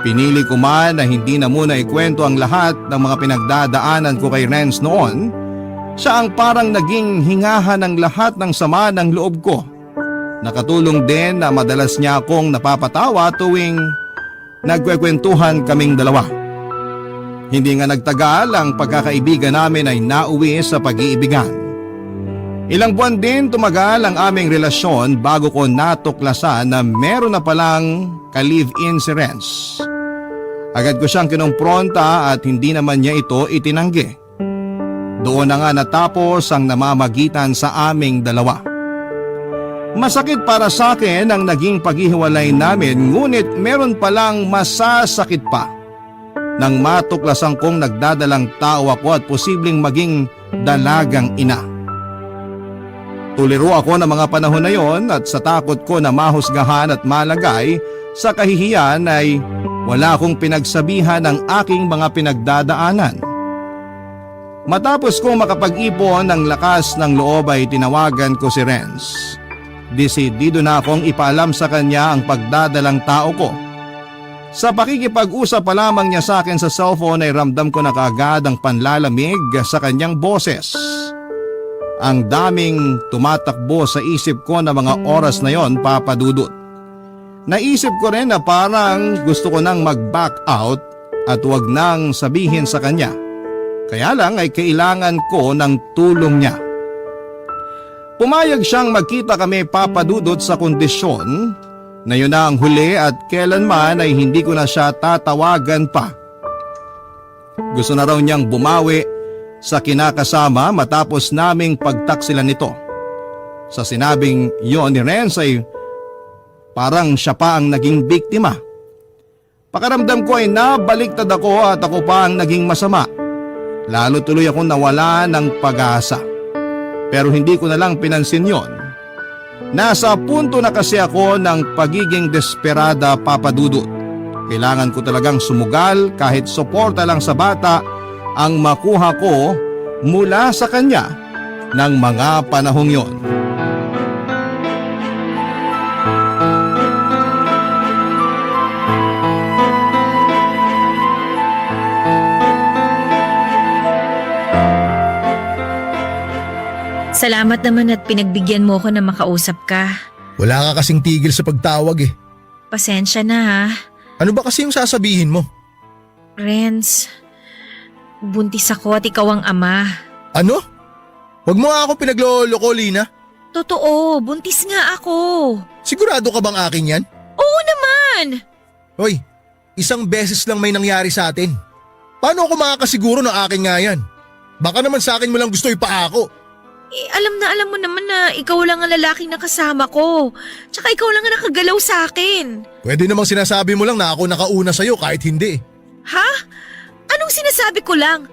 Pinili ko man na hindi na muna ikwento ang lahat ng mga pinagdadaanan ko kay Renz noon. Siya ang parang naging hingahan ng lahat ng sama ng loob ko. Nakatulong din na madalas niya akong napapatawa tuwing nagkwekwentuhan kaming dalawa. Hindi nga nagtagal ang pagkakaibigan namin ay nauwi sa pag-iibigan. Ilang buwan din tumagal ang aming relasyon bago ko natuklasan na meron na palang ka-live-in si Renz. Agad ko siyang kinumpronta at hindi naman niya ito itinanggi. Doon na nga natapos ang namamagitan sa aming dalawa. Masakit para sa akin ang naging paghihiwalay namin, ngunit meron palang masasakit pa nang matuklasan kong nagdadalang tao ako at posibleng maging dalagang ina. Tuliro ako ng mga panahon na yon at sa takot ko na mahusgahan at malagay sa kahihiyan ay wala akong pinagsabihan ng aking mga pinagdadaanan. Matapos kong makapag-ipon ng lakas ng loob ay tinawagan ko si Renz. Desidido na akong ipaalam sa kanya ang pagdadalang tao ko. Sa pakikipag-usap pa lamang niya sa akin sa cellphone ay ramdam ko na kaagad ang panlalamig sa kanyang boses. Ang daming tumatakbo sa isip ko na mga oras na yon, Papa Dudut. Naisip ko rin na parang gusto ko nang mag-back out at wag nang sabihin sa kanya. Kaya lang ay kailangan ko ng tulong niya. Pumayag siyang magkita kami, Papa Dudut, sa kondisyon na yun na ang huli at kailanman ay hindi ko na siya tatawagan pa. Gusto na raw niyang bumawi sa kinakasama matapos naming pagtaksilan nito. Sa sinabing yon ni Renz ay parang siya pa ang naging biktima. Pakiramdam ko ay nabaliktad ako at ako pa ang naging masama. Lalo tuloy akong nawala ng pag-asa. Pero hindi ko na lang pinansin yon. Nasa punto na kasi ako ng pagiging desperada, Papa Dudut. Kailangan ko talagang sumugal kahit suporta lang sa bata ang makuha ko mula sa kanya ng mga panahong yon. Salamat naman at pinagbigyan mo ko na makausap ka. Wala ka kasing tigil sa pagtawag eh. Pasensya na ha. Ano ba kasi yung sasabihin mo? Renz, buntis ako at ikaw ang ama. Ano? Huwag mo nga ako pinagloloko, Lina. Totoo, buntis nga ako. Sigurado ka bang akin yan? Oo naman! Hoy, isang beses lang may nangyari sa atin. Paano ako makakasiguro na akin nga yan? Baka naman sa akin mo lang gusto ipaako. Alam mo naman na ikaw lang ang lalaking nakasama ko. Tsaka ikaw lang ang nakagalaw sa akin. Pwede namang sinasabi mo lang na ako nakauna sa'yo kahit hindi. Ha? Anong sinasabi ko lang?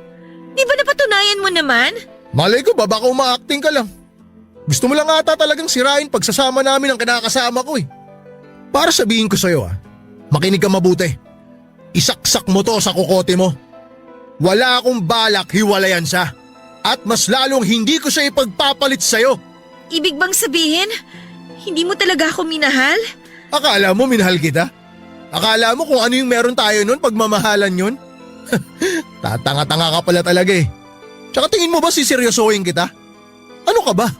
Di ba napatunayan mo naman? Malay ko ba baka uma-acting ka lang? Gusto mo lang ata talagang sirain pagsasama namin ang kinakasama ko eh. Para sabihin ko sa'yo makinig ka mabuti. Isaksak mo to sa kukote mo. Wala akong balak hiwalayan siya. At mas lalong hindi ko siya ipagpapalit sa'yo. Ibig bang sabihin, hindi mo talaga ako minahal? Akala mo minahal kita? Akala mo kung ano yung meron tayo nun pagmamahalan yun? Tatanga-tanga ka pala talaga eh. Tsaka tingin mo ba siseryosohin kita? Ano ka ba?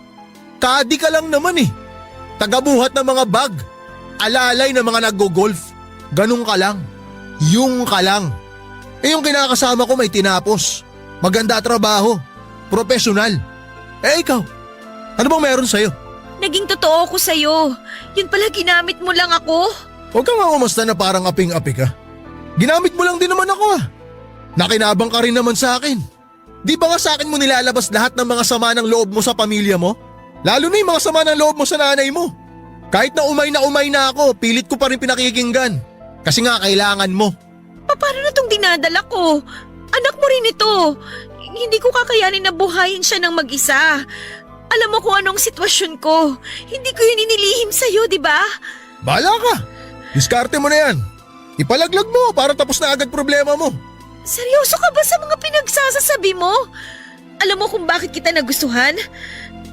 Kadi ka lang naman eh. Tagabuhat ng mga bag. Alalay ng mga naggo-golf. Ganun ka lang. Yung ka lang. Eh yung kinakasama ko may tinapos. Maganda trabaho. Profesional. Eh ikaw, ano bang meron sa'yo? Naging totoo ako sa'yo. Yun pala ginamit mo lang ako. Huwag kang umasta na parang aping-api ka. Ginamit mo lang din naman ako Nakinabang ka rin naman sa akin. Di ba nga sa akin mo nilalabas lahat ng mga sama ng loob mo sa pamilya mo? Lalo na yung mga sama ng loob mo sa nanay mo. Kahit na umay na ako, pilit ko pa rin pinakikinggan. Kasi nga kailangan mo. Paano na tong dinadala ko? Anak mo rin ito. Hindi ko kakayanin na buhayin siya ng mag-isa. Alam mo kung anong sitwasyon ko. Hindi ko yun inilihim sa'yo, di ba? Bahala ka. Diskarte mo na yan. Ipalaglag mo para tapos na agad problema mo. Seryoso ka ba sa mga pinagsasasabi mo? Alam mo kung bakit kita nagustuhan?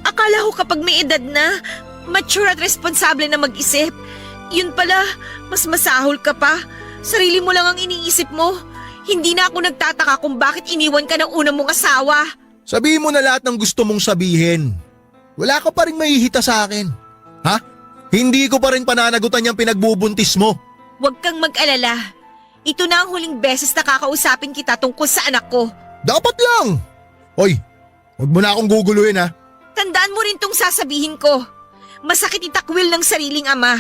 Akala ko kapag may edad na, mature at responsable na mag-isip. Yun pala, mas masahol ka pa. Sarili mo lang ang iniisip mo. Hindi na ako nagtataka kung bakit iniwan ka ng unang mong asawa. Sabihin mo na lahat ng gusto mong sabihin. Wala ka pa rin mahihita sa akin. Ha? Hindi ko pa rin pananagutan yung pinagbubuntis mo. Huwag kang mag-alala. Ito na ang huling beses na kakausapin kita tungkol sa anak ko. Dapat lang. Hoy, huwag mo na akong guguluhin ha. Tandaan mo rin tong sasabihin ko. Masakit itakwil ng sariling ama,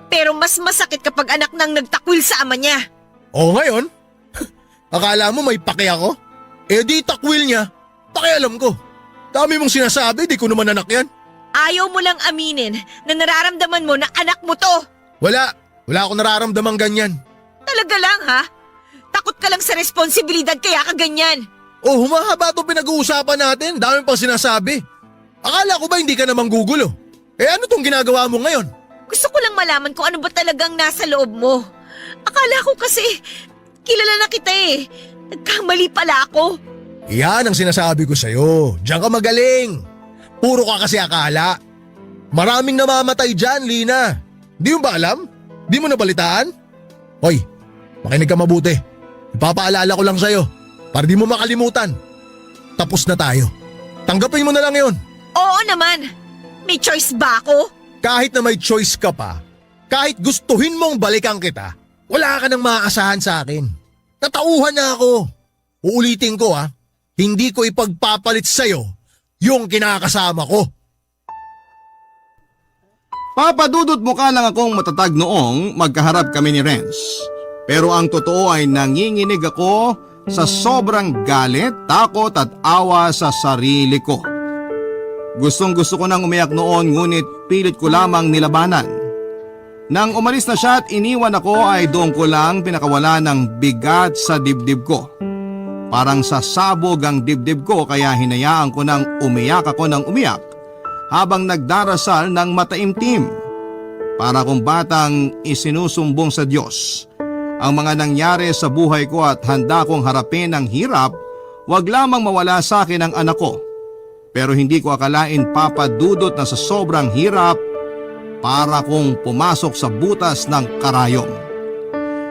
pero mas masakit kapag anak nang nagtakwil sa ama niya. O ngayon? Akala mo may pake ako? Eh di takwil niya. Pakialam ko. Dami mong sinasabi, di ko naman anak yan. Ayaw mo lang aminin na nararamdaman mo na anak mo to. Wala akong nararamdamang ganyan. Talaga lang ha? Takot ka lang sa responsibilidad kaya ka ganyan. Oh, humahaba itong pinag-uusapan natin. Dami pang sinasabi. Akala ko ba hindi ka namang gugulo? Eh ano tong ginagawa mo ngayon? Gusto ko lang malaman kung ano ba talagang nasa loob mo. Akala ko kasi kilala na kita eh. Nagkamali pala ako. Yan ang sinasabi ko sa'yo. Diyan ka magaling. Puro ka kasi akala. Maraming namamatay dyan, Lina. Di mo ba alam? Di mo nabalitaan? Hoy, makinig ka mabuti. Ipapaalala ko lang sa'yo para di mo makalimutan. Tapos na tayo. Tanggapin mo na lang yun. Oo naman. May choice ba ako? Kahit na may choice ka pa, kahit gustuhin mong balikan kita, wala ka nang maaasahan sa akin. Natauhan na ako. Uulitin ko hindi ko ipagpapalit sa'yo yung kinakasama ko. Papadudot mukha lang akong matatag noong magkaharap kami ni Renz. Pero ang totoo ay nanginginig ako sa sobrang galit, takot at awa sa sarili ko. Gustong-gusto ko nang umiyak noon ngunit pilit ko lamang nilabanan. Nang umalis na siya at iniwan ako ay doon ko lang pinakawala ng bigat sa dibdib ko. Parang sasabog ang dibdib ko kaya hinayaan ko nang umiyak ako ng umiyak habang nagdarasal ng mataimtim. Para kung batang isinusumbong sa Diyos ang mga nangyari sa buhay ko at handa kong harapin ang hirap, wag lamang mawala sa akin ang anak ko. Pero hindi ko akalain papadudot na sa sobrang hirap para kong pumasok sa butas ng karayom.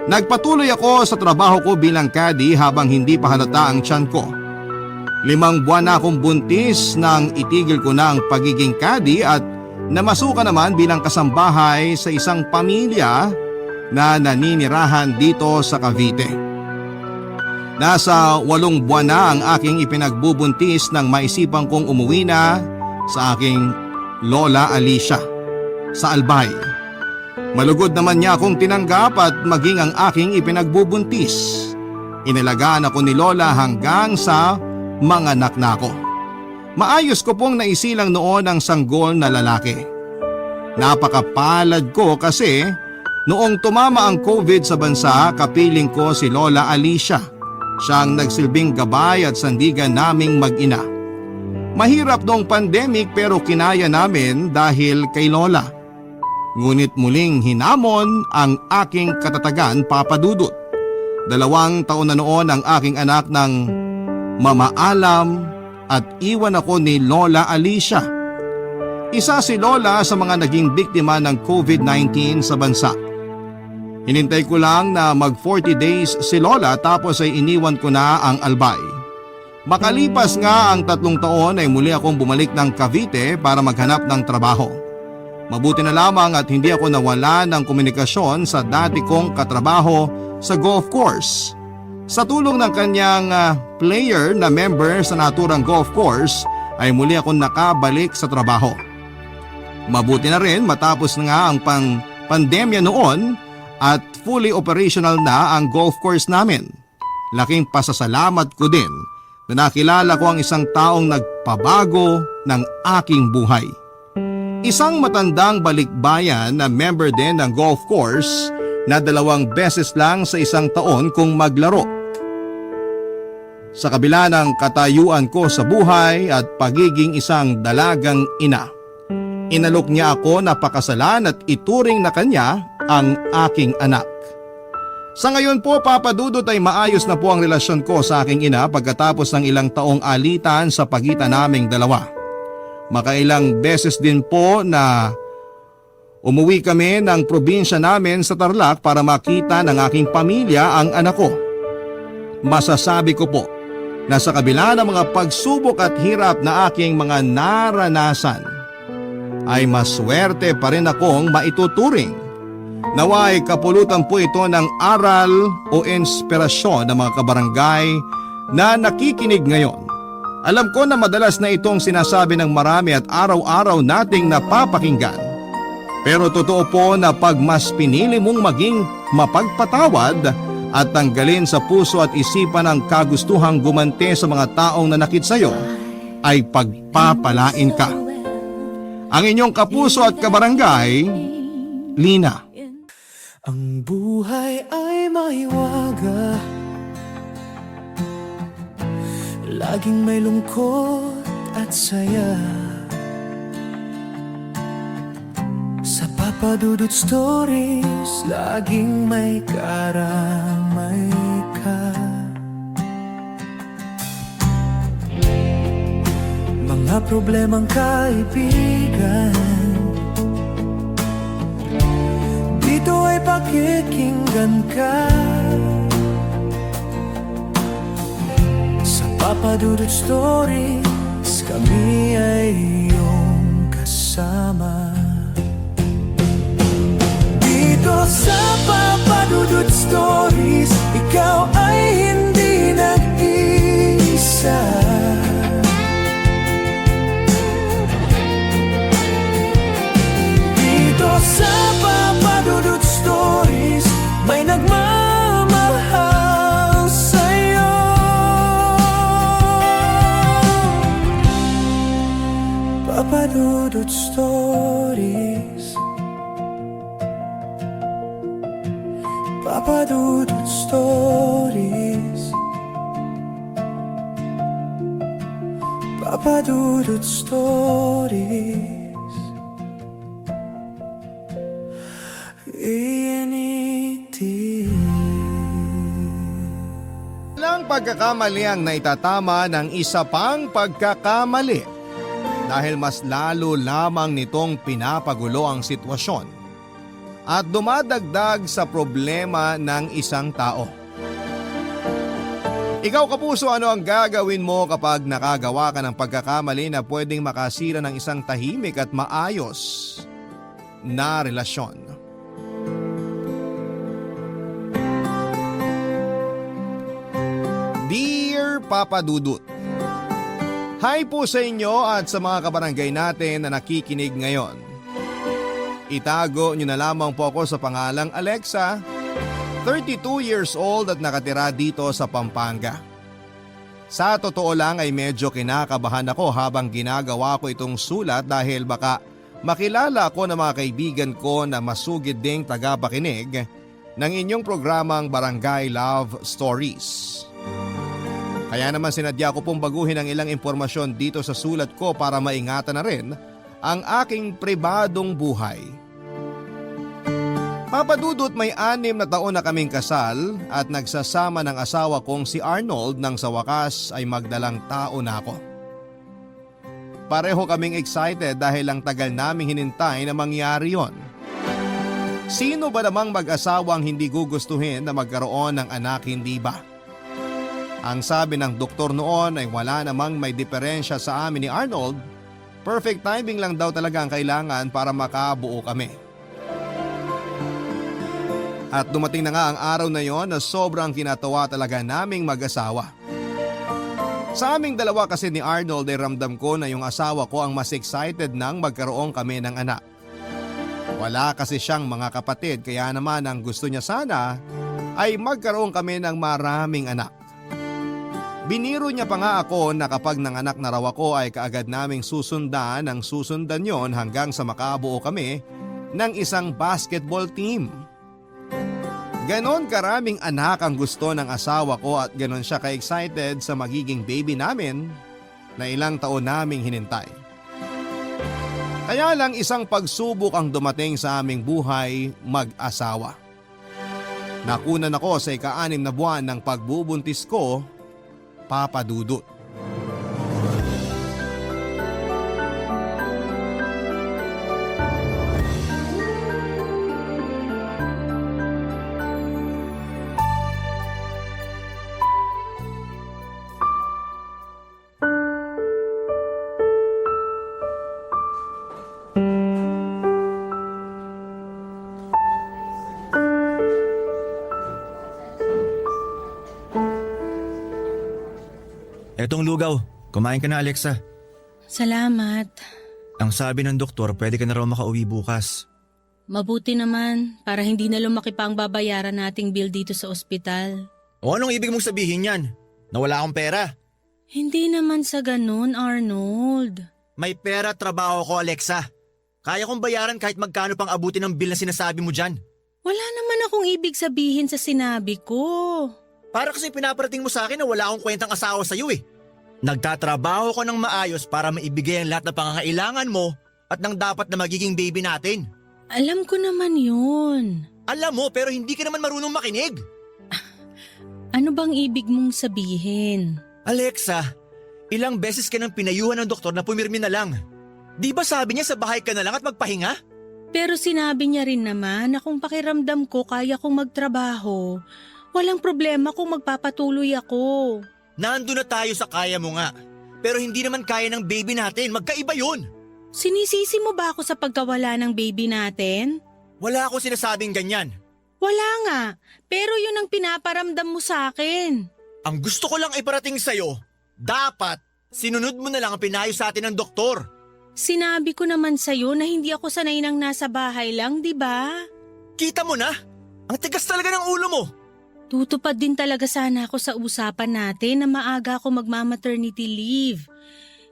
Nagpatuloy ako sa trabaho ko bilang caddy habang hindi pa halata ang tiyan ko. 5 buwan na akong buntis nang itigil ko na ang pagiging caddy at namasukan naman bilang kasambahay sa isang pamilya na naninirahan dito sa Cavite. Nasa 8 buwan na ang aking ipinagbubuntis nang maisipan kong umuwi na sa aking Lola Alicia sa Albay. Malugod naman niya akong tinanggap at maging ang aking ipinagbubuntis. Inalagaan ako ni Lola hanggang sa manganak na ako. Maayos ko pong naisilang noon ang sanggol na lalaki. Napakapalad ko kasi noong tumama ang COVID sa bansa, kapiling ko si Lola Alicia. Siyang nagsilbing gabay at sandigan naming mag-ina. Mahirap noong pandemic pero kinaya namin dahil kay Lola. Ngunit muling hinamon ang aking katatagan, papadudot. 2 taon na noon ang aking anak ng mamaalam at iwan ako ni Lola Alicia. Isa si Lola sa mga naging biktima ng COVID-19 sa bansa. Hinintay ko lang na mag 40 days si Lola tapos ay iniwan ko na ang Albay. Makalipas nga ang 3 taon ay muli akong bumalik ng Cavite para maghanap ng trabaho. Mabuti na lamang at hindi ako nawala ng komunikasyon sa dati kong katrabaho sa golf course. Sa tulong ng kanyang player na member sa naturang golf course ay muli akong nakabalik sa trabaho. Mabuti na rin matapos na nga ang pandemya noon at fully operational na ang golf course namin. Laking pasasalamat ko din na nakilala ko ang isang taong nagpabago ng aking buhay. Isang matandang balikbayan na member din ng golf course na 2 beses lang sa isang taon kung maglaro. Sa kabila ng katayuan ko sa buhay at pagiging isang dalagang ina, inalok niya ako na pakasalan at ituring na kanya ang aking anak. Sa ngayon po, papadudot ay maayos na po ang relasyon ko sa aking ina pagkatapos ng ilang taong alitan sa pagitan naming dalawa. Makailang beses din po na umuwi kami ng probinsya namin sa Tarlac para makita ng aking pamilya ang anak ko. Masasabi ko po na sa kabila ng mga pagsubok at hirap na aking mga naranasan, ay maswerte pa rin akong maituturing. Naway kapulutan po ito ng aral o inspirasyon ng mga kabarangay na nakikinig ngayon Alam ko na madalas na itong sinasabi ng marami at araw-araw nating napapakinggan. Pero totoo po na pag mas pinili mong maging mapagpatawad at tanggalin sa puso at isipan ang kagustuhang gumante sa mga taong nanakit sa'yo, ay pagpapalain ka. Ang inyong kapuso at kabarangay, Lina. Ang buhay ay maiwaga, laging may lungkot at saya. Sa Papa Dudut Stories, laging may karamay ka. Mga problemang kaibigan, dito ay pakikinggan ka. Sa Papa Dudut Stories, kami ay iyong kasama. Dito sa Papa Dudut Stories, ikaw ay hindi nag-iisa. Dito sa Papa Dudut Stories, may nagmamahal sa'yo. Papa Dudut Stories, Papa Dudut Stories, Papa Dudut Stories. Walang pagkakamali ang naitatama ng isa pang pagkakamali dahil mas lalo lamang nitong pinapagulo ang sitwasyon at dumadagdag sa problema ng isang tao. Ikaw kapuso, ano ang gagawin mo kapag nakagawa ka ng pagkakamali na pwedeng makasira ng isang tahimik at maayos na relasyon? Dear Papa Dudut, hi po sa inyo at sa mga kabarangay natin na nakikinig ngayon. Itago nyo na lamang po ako sa pangalang Alexa, 32 years old at nakatira dito sa Pampanga. Sa totoo lang ay medyo kinakabahan ako habang ginagawa ko itong sulat dahil baka makilala ko ng mga kaibigan ko na masugid ding tagapakinig ng inyong programang Barangay Love Stories. Kaya naman sinadya ko pong baguhin ang ilang impormasyon dito sa sulat ko para maingatan na rin ang aking pribadong buhay. Papa Dudut, may 6 na taon na kaming kasal at nagsasama ng asawa kong si Arnold nang sa wakas ay magdalang tao na ako. Pareho kaming excited dahil ang tagal naming hinintay na mangyari yon. Sino ba namang mag-asawang hindi gugustuhin na magkaroon ng anak, hindi ba? Ang sabi ng doktor noon ay wala namang may diferensya sa amin ni Arnold. Perfect timing lang daw talaga ang kailangan para makabuo kami. At dumating na nga ang araw na yon na sobrang kinatawa talaga naming mag-asawa. Sa aming dalawa kasi ni Arnold ay ramdam ko na yung asawa ko ang mas excited nang magkaroon kami ng anak. Wala kasi siyang mga kapatid kaya naman ang gusto niya sana ay magkaroon kami ng maraming anak. Biniro niya pa nga ako na kapag nanganak na raw ako ay kaagad naming susundan ang susundan yon hanggang sa makabuo kami ng isang basketball team. Ganon karaming anak ang gusto ng asawa ko at ganon siya ka-excited sa magiging baby namin na ilang taon naming hinintay. Kaya lang isang pagsubok ang dumating sa aming buhay mag-asawa. Nakunan ako sa ika-6 na buwan ng pagbubuntis ko, Papa Dudut. Etong lugaw, Kumain ka na, Alexa. Salamat. Ang sabi ng doktor, pwede ka na raw makauwi bukas. Mabuti naman para hindi na lumaki pa ang babayaran nating bill dito sa ospital. O anong ibig mong sabihin yan? Nawala akong pera. Hindi naman sa ganun, Arnold. May pera, trabaho ko, Alexa. Kaya kong bayaran kahit magkano pang abutin ng bill na sinasabi mo dyan. Wala naman akong ibig sabihin sa sinabi ko. Para kasi pinaparating mo sa akin na wala akong kwentang asawa sa'yo eh. Nagtatrabaho ko ng maayos para maibigay ang lahat ng pangangailangan mo at ng dapat na magiging baby natin. Alam ko naman yun. Alam mo pero hindi ka naman marunong makinig. Ano bang ibig mong sabihin? Alexa, ilang beses ka nang pinayuhan ng doktor na pumirmi na lang. Di ba sabi niya sa bahay ka na lang at magpahinga? Pero sinabi niya rin naman na kung pakiramdam ko kaya kong magtrabaho, walang problema kung magpapatuloy ako. Nandun na tayo sa kaya mo nga. Pero hindi naman kaya ng baby natin. Magkaiba yun. Sinisisi mo ba ako sa pagkawala ng baby natin? Wala akong sinasabing ganyan. Wala nga, pero yun ang pinaparamdam mo sa akin. Ang gusto ko lang iparating sa'yo, dapat sinunod mo na lang ang pinayo sa atin ng doktor. Sinabi ko naman sa'yo na hindi ako sanay nang nasa bahay lang, di ba? Kita mo na? Ang tigas talaga ng ulo mo. Tutupad din talaga sana ako sa usapan natin na maaga ako magma-maternity leave.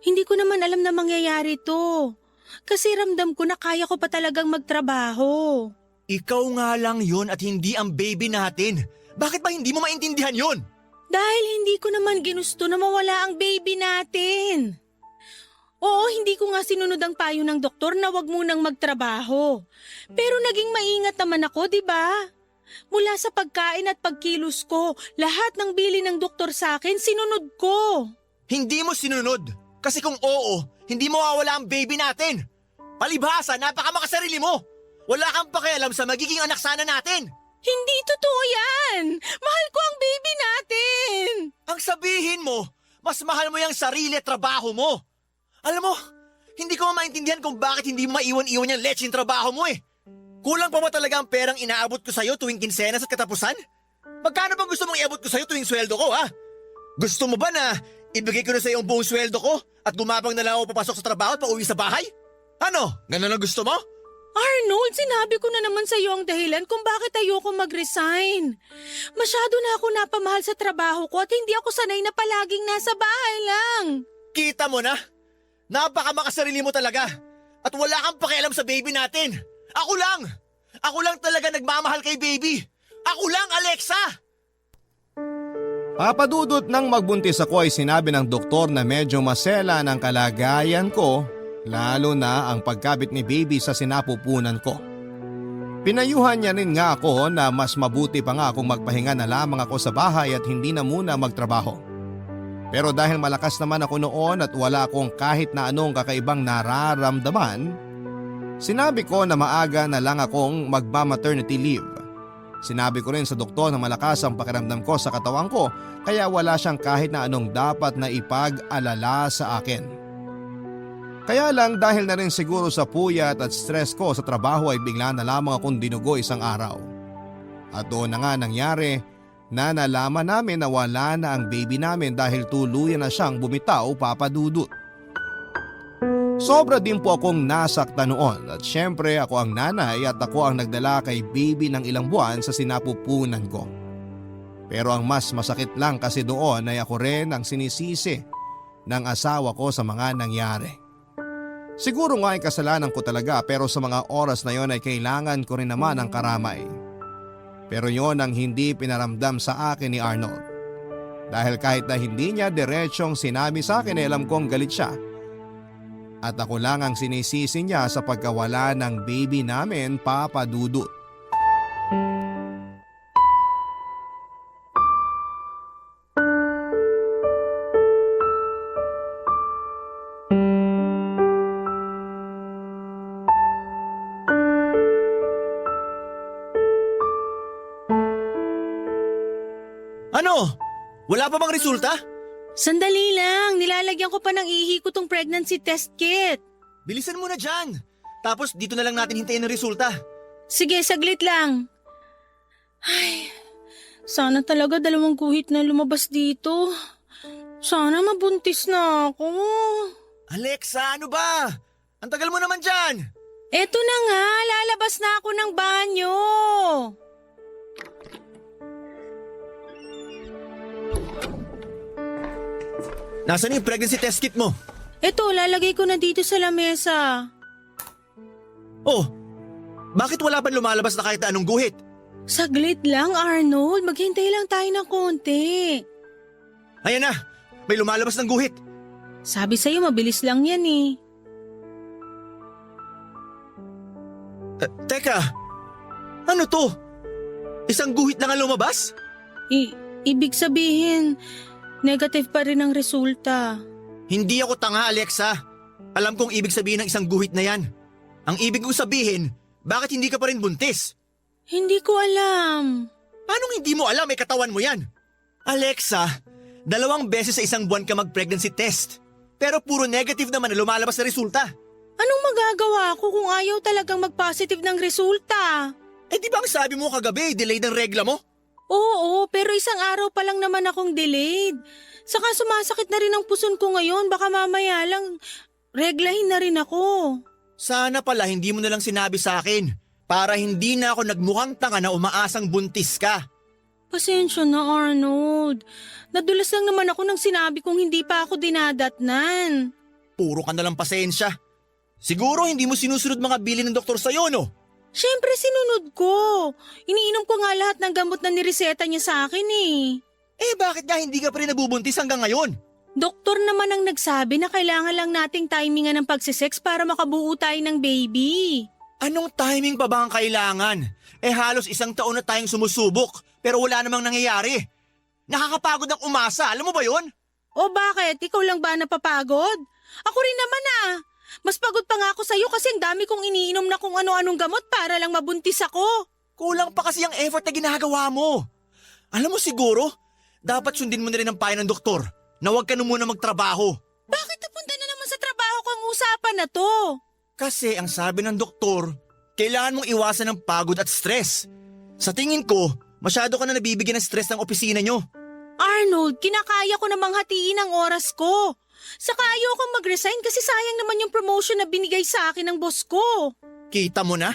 Hindi ko naman alam na mangyayari to. Kasi ramdam ko na kaya ko pa talagang magtrabaho. Ikaw nga lang yun at hindi ang baby natin. Bakit ba hindi mo maintindihan yun? Dahil hindi ko naman ginusto na mawala ang baby natin. Oo, hindi ko nga sinunod ang payo ng doktor na wag munang magtrabaho. Pero naging maingat naman ako, di ba? Mula sa pagkain at pagkilos ko, lahat ng bili ng doktor sa akin, sinunod ko. Hindi mo sinunod. Kasi kung oo, hindi mawawala ang baby natin. Palibhasa, napakamakasarili mo. Wala kang pakialam sa magiging anak sana natin. Hindi totoo yan! Mahal ko ang baby natin! Ang sabihin mo, mas mahal mo yung sarili at trabaho mo. Alam mo, hindi ko maintindihan kung bakit hindi mo maiwan-iwan yung lecheng trabaho mo eh. Kulang pa ba talaga ang perang inaabot ko sa'yo tuwing kinsenas at katapusan? Magkano bang gusto mong iabot ko sa'yo tuwing sweldo ko, ha? Gusto mo ba na ibigay ko na sa'yo ang buong sweldo ko at gumabang na lang ako papasok sa trabaho at pauwi sa bahay? Ano? Ganun ang gusto mo? Arnold, sinabi ko na naman sa iyo ang dahilan kung bakit ayoko mag-resign. Masyado na ako napamahal sa trabaho ko at hindi ako sanay na palaging nasa bahay lang. Kita mo na? Napakamakasarili mo talaga. At wala kang pakialam sa baby natin. Ako lang! Ako lang talaga nagmamahal kay baby. Ako lang, Alexa! Papadudot nang magbuntis ako ay sinabi ng doktor na medyo masela ng kalagayan ko, lalo na ang pagkabit ni baby sa sinapupunan ko. Pinayuhan niya rin nga ako na mas mabuti pa nga kung magpahinga na lamang ako sa bahay at hindi na muna magtrabaho. Pero dahil malakas naman ako noon at wala akong kahit na anong kakaibang nararamdaman, sinabi ko na maaga na lang akong magma-maternity leave. Sinabi ko rin sa doktor na malakas ang pakiramdam ko sa katawan ko kaya wala siyang kahit na anong dapat na ipag-alala sa akin. Kaya lang dahil na rin siguro sa puyat at stress ko sa trabaho ay bigla na lamang akong dinugo isang araw. At doon na nga nangyari na nalaman namin na wala na ang baby namin dahil tuluyan na siyang bumitaw, Papa Dudut. Sobra din po akong nasaktan noon at syempre ako ang nanay at ako ang nagdala kay baby ng ilang buwan sa sinapupunan ko. Pero ang mas masakit lang kasi doon ay ako rin ang sinisisi ng asawa ko sa mga nangyari. Siguro nga ay kasalanan ko talaga pero sa mga oras na yon ay kailangan ko rin naman ng karamay. Pero yon ang hindi pinaramdam sa akin ni Arnold. Dahil kahit na hindi niya diretsyong sinabi sa akin ay alam kong galit siya. At ako lang ang sinisisi niya sa pagkawala ng baby namin, Papa Dudut. Ano? Wala pa bang resulta? Sandali lang, nilalagyan ko pa ng ihi ko tong pregnancy test kit. Bilisan mo na dyan. Tapos dito na lang natin hintayin ang resulta. Sige, saglit lang. Ay, sana talaga 2 guhit na lumabas dito. Sana mabuntis na ako. Alexa, ano ba? Ang tagal mo naman dyan. Eto na nga, lalabas na ako ng banyo. Nasaan yung pregnancy test kit mo? Eto, lalagay ko na dito sa lamesa. Oh, bakit wala pa lumalabas na kahit na anong guhit? Saglit lang, Arnold. Maghintay lang tayo ng konti. Ayan na, may lumalabas ng guhit. Sabi sa'yo, mabilis lang yan eh. Teka, ano to? Isang guhit lang ang lumabas? Ibig sabihin, negative pa rin ang resulta. Hindi ako tanga, Alexa. Alam kong ibig sabihin ng isang guhit na yan. Ang ibig kong sabihin, bakit hindi ka pa rin buntis? Hindi ko alam. Paano hindi mo alam, may katawan mo yan? Alexa, 2 beses sa isang buwan ka mag-pregnancy test. Pero puro negative naman na lumalabas na resulta. Anong magagawa ko kung ayaw talagang mag-positive ng resulta? Eh di ba ang sabi mo kagabi, delayed ang regla mo? Oo, pero isang araw pa lang naman akong delayed. Saka sumasakit na rin ang puson ko ngayon. Baka mamaya lang reglahin na rin ako. Sana pala hindi mo na lang sinabi sa akin para hindi na ako nagmukhang tanga na umaasang buntis ka. Pasensya na, Arnold. Nadulas lang naman ako nang sinabi kong hindi pa ako dinadatnan. Puro ka na lang pasensya. Siguro hindi mo sinusunod mga bilin ng doktor sa'yo, no? Siyempre sinunod ko. Iniinom ko nga lahat ng gamot na nireseta niya sa akin eh. Eh bakit nga hindi ka pa rin nabubuntis hanggang ngayon? Doktor naman ang nagsabi na kailangan lang nating timingan ng pagsisex para makabuo tayo ng baby. Anong timing pa ba ang kailangan? Eh halos 1 taon na tayong sumusubok pero wala namang nangyayari. Nakakapagod ang umasa, alam mo ba yon? O bakit? Ikaw lang ba napapagod? Ako rin naman ah. Mas pagod pa nga ako sa'yo kasi ang dami kong iniinom na kung ano-anong gamot para lang mabuntis ako. Kulang pa kasi ang effort na ginagawa mo. Alam mo siguro, dapat sundin mo na rin ang payo ng doktor na huwag ka na muna magtrabaho. Bakit napunta na naman sa trabaho ko ang usapan na to? Kasi ang sabi ng doktor, kailangan mong iwasan ng pagod at stress. Sa tingin ko, masyado ka na nabibigyan ng stress ng opisina nyo. Arnold, kinakaya ko namang hatiin ang oras ko. Saka ayokong mag-resign kasi sayang naman yung promotion na binigay sa akin ng boss ko. Kita mo na?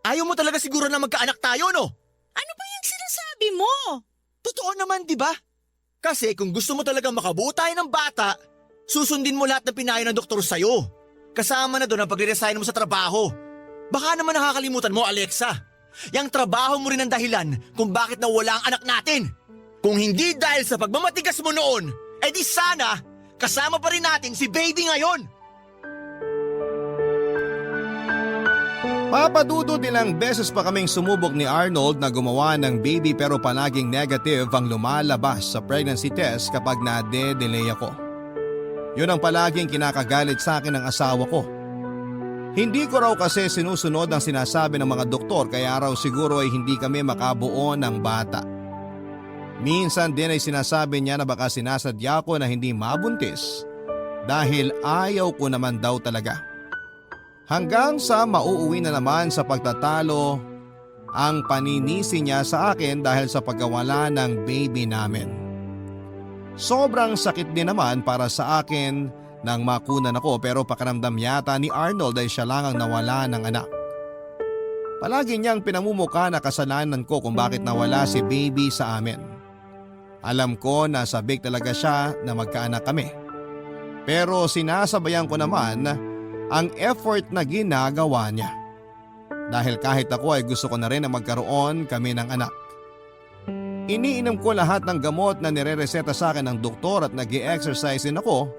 Ayaw mo talaga siguro na magkaanak tayo, no? Ano ba yung sinasabi mo? Totoo naman, di ba? Kasi kung gusto mo talaga makabuo tayo ng bata, susundin mo lahat ng pinayo ng doktor sa'yo. Kasama na doon ang pagre-resign mo sa trabaho. Baka naman nakakalimutan mo, Alexa. Yang trabaho mo rin ang dahilan kung bakit nawala ang anak natin. Kung hindi dahil sa pagmamatigas mo noon, edi sana kasama pa rin natin si baby ngayon. Papadudod ilang beses pa kaming sumubok ni Arnold na gumawa ng baby pero palaging negative ang lumalabas sa pregnancy test kapag na-delay ako. Yun ang palaging kinakagalit sa akin ng asawa ko. Hindi ko raw kasi sinusunod ang sinasabi ng mga doktor kaya raw siguro ay hindi kami makabuo ng bata. Minsan din ay sinasabi niya na baka sinasadya ko na hindi mabuntis dahil ayaw ko naman daw talaga. Hanggang sa mauuwi na naman sa pagtatalo ang paninisi niya sa akin dahil sa pagkawala ng baby namin. Sobrang sakit din naman para sa akin nang makunan ako pero pakiramdam yata ni Arnold ay siya lang ang nawala ng anak. Palagi niyang pinamumuka na kasalanan ko kung bakit nawala si baby sa amin. Alam ko na sabik talaga siya na magkaanak kami. Pero sinasabayan ko naman ang effort na ginagawa niya. Dahil kahit ako ay gusto ko na rin na magkaroon kami ng anak. Iniinom ko lahat ng gamot na nirereseta sa akin ng doktor at nag-i-exercise din ako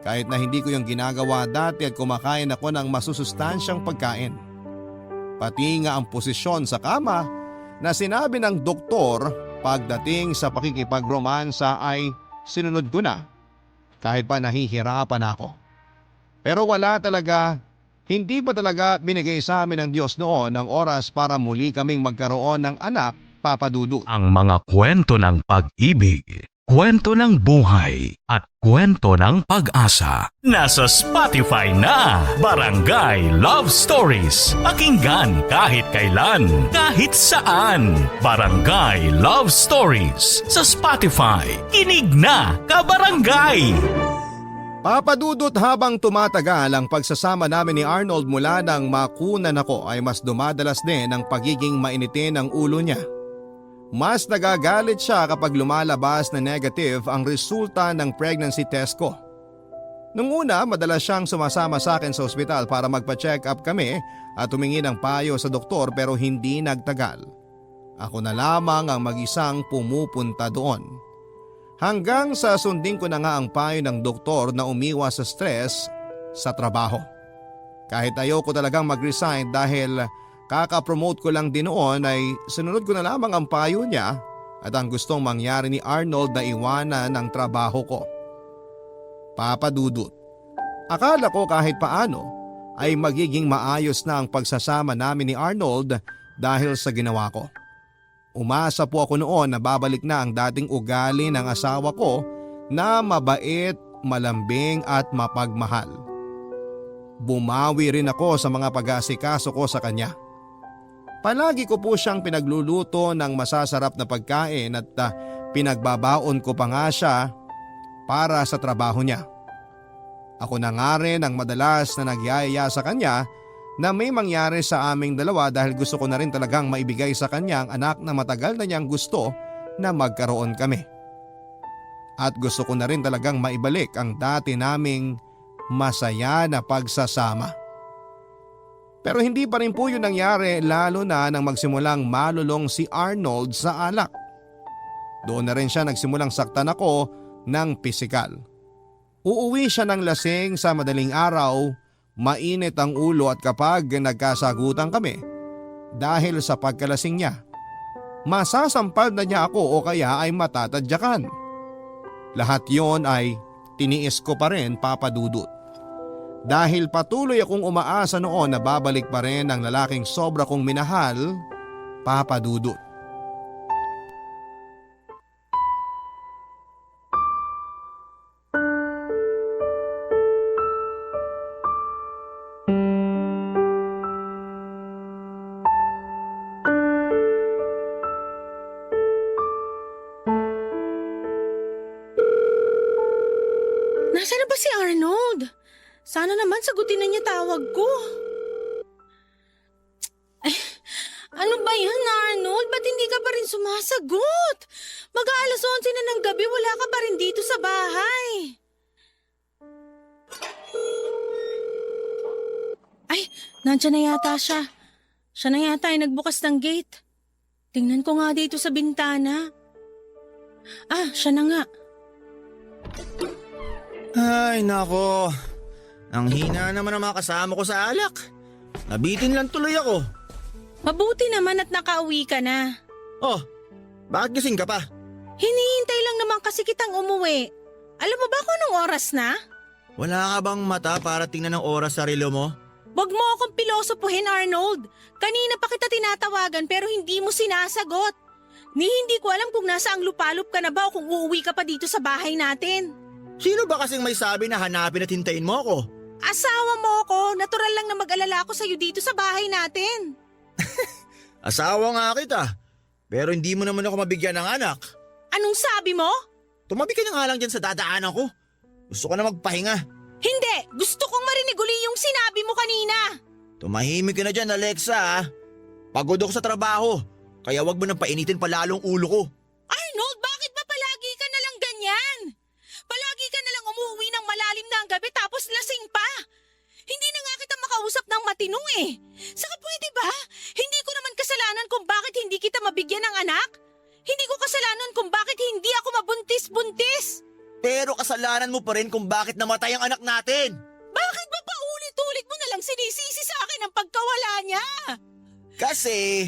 kahit na hindi ko yung ginagawa dati at kumakain ako ng masusustansyang pagkain. Pati nga ang posisyon sa kama na sinabi ng doktor pagdating sa pakikipag-romansa ay sinunod ko na kahit pa nahihirapan ako. Pero wala talaga, hindi pa talaga binigay sa amin ng Diyos noon ang oras para muli kaming magkaroon ng anak, Papa Dudut. Ang mga kwento ng pag-ibig, kwento ng buhay at kwento ng pag-asa. Nasa Spotify na Barangay Love Stories. Pakinggan kahit kailan, kahit saan. Barangay Love Stories sa Spotify. Kinig na, kabarangay! Papadudot, habang tumatagal ang pagsasama namin ni Arnold mula nang makunan ako ay mas dumadalas din ang pagiging mainitin ng ulo niya. Mas nagagalit siya kapag lumalabas na negative ang resulta ng pregnancy test ko. Nung una, madalas siyang sumasama sa akin sa ospital para magpa-check up kami at humingi ng payo sa doktor, pero hindi nagtagal. Ako na lamang ang mag-isang pumupunta doon. Hanggang sa sundin ko na nga ang payo ng doktor na umiwas sa stress sa trabaho. Kahit ayoko talagang mag-resign dahil kaka-promote ko lang din noon, ay sinunod ko na lamang ang payo niya at ang gustong mangyari ni Arnold na iwanan ang trabaho ko. Papadudot, akala ko kahit paano ay magiging maayos na ang pagsasama namin ni Arnold dahil sa ginawa ko. Umasa po ako noon na babalik na ang dating ugali ng asawa ko na mabait, malambing at mapagmahal. Bumawi rin ako sa mga pag-aasikaso ko sa kanya. Palagi ko po siyang pinagluluto ng masasarap na pagkain at pinagbabaon ko pa nga siya para sa trabaho niya. Ako na nga rin ang madalas na nagyayaya sa kanya na may mangyari sa aming dalawa dahil gusto ko na rin talagang maibigay sa kanya ang anak na matagal na niyang gusto na magkaroon kami. At gusto ko na rin talagang maibalik ang dati naming masaya na pagsasama. Pero hindi pa rin po yun nangyari, lalo na nang magsimulang malulong si Arnold sa alak. Doon na rin siya nagsimulang saktan ako ng pisikal. Uuwi siya ng lasing sa madaling araw, mainit ang ulo at kapag nagkasagutan kami dahil sa pagkalasing niya, masasampal na niya ako o kaya ay matatadyakan. Lahat yon ay tiniis ko pa rin, Papadudot. Dahil patuloy akong umaasa noon na babalik pa rin ang lalaking sobra kong minahal, Papadudot. Nasaan na ba si Arnold? Sana naman sagutin na niya tawag ko. Ay, ano ba yan, Arnold? Ba't hindi ka pa rin sumasagot? Mag-aalas 11 na ng gabi, wala ka pa rin dito sa bahay. Ay, nandiyan na yata siya. Siya na yata ay nagbukas ng gate. Tingnan ko nga dito sa bintana. Ah, siya na nga. Ay, nako. Ang hina naman ang mga kasama ko sa alak. Nabitin lang tuloy ako. Mabuti naman at nakauwi ka na. Oh, bakit gising ka pa? Hinihintay lang naman kasi kitang umuwi. Alam mo ba kung anong oras na? Wala ka bang mata para tingnan ng oras sa relo mo? Wag mo akong pilosopuhin, Arnold. Kanina pa kita tinatawagan pero hindi mo sinasagot. Hindi ko alam kung nasa ang lupalop ka na ba o kung uuwi ka pa dito sa bahay natin. Sino ba kasing may sabi na hanapin at hintayin mo ako? Asawa mo ko. Natural lang na mag-alala ako sa'yo dito sa bahay natin. Asawa nga kita. Pero hindi mo naman ako mabigyan ng anak. Anong sabi mo? Tumabi ka na nga lang dyan sa dadaanan ko. Gusto ko na magpahinga. Hindi! Gusto kong marinig uli yung sinabi mo kanina. Tumahimik ka na dyan, Alexa. Pagod ako sa trabaho. Kaya wag mo nang painitin pa lalong ulo ko. Arnold, bakit ba palagi ka na lang ganyan? Palagi ka na lang umuwi ng malalim na ang gabi tapos lasing pa. Hindi na nga kita makausap ng matino eh. Saka pwede ba? Hindi ko naman kasalanan kung bakit hindi kita mabigyan ng anak. Hindi ko kasalanan kung bakit hindi ako mabuntis-buntis. Pero kasalanan mo pa rin kung bakit namatay ang anak natin. Bakit ba paulit-ulit mo na lang sinisisi sa akin ang pagkawala niya? Kasi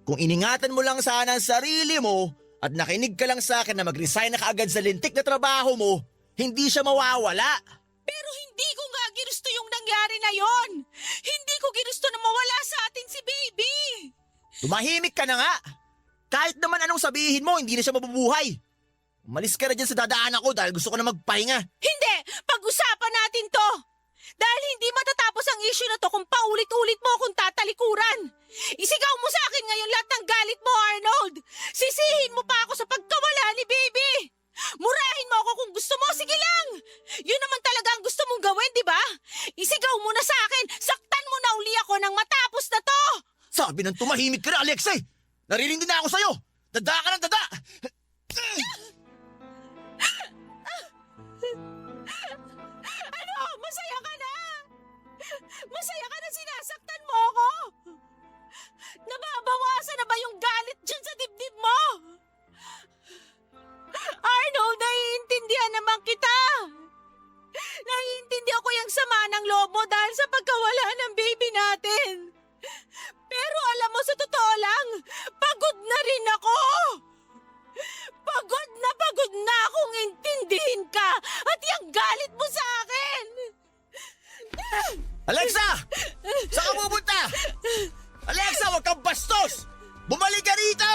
kung iningatan mo lang sana ang sarili mo at nakinig ka lang sa akin na mag-resign na kaagad sa lintik na trabaho mo, hindi siya mawawala. Pero hindi ko nga ginusto yung nangyari na yon. Hindi ko ginusto na mawala sa atin si baby. Tumahimik ka na nga. Kahit naman anong sabihin mo, hindi na siya mabubuhay. Umalis ka na dyan sa dadaanan ko dahil gusto ko na magpahinga. Hindi! Pag-usapan natin to! Dahil hindi matatapos ang issue na to kung paulit-ulit mo akong tatalikuran. Isigaw mo sa akin ngayon lahat ng galit mo, Arnold! Sisihin mo pa ako sa pagkawala ni Baby! Murahin mo ako kung gusto mo, sige lang! Yun naman talaga ang gusto mong gawin, di ba? Isigaw mo na sa akin, saktan mo na uli ako nang matapos na to! Sabi ng tumahimik ka na, Alexei! Narinig din na ako sa'yo! Dada ka ng dada! Ano? Masaya ka na? Masaya ka na sinasaktan mo ako? Nababawasan na ba yung galit dyan sa dibdib mo? Arnold, naiintindihan naman kita. Naiintindihan ko yung sama ng loob mo dahil sa pagkawala ng baby natin. Pero alam mo, sa totoo lang, pagod na rin ako. Pagod na akong intindihin ka at yung galit mo sa akin. Alexa! Saan ka pupunta? Alexa, huwag kang bastos! Bumalik ka rito!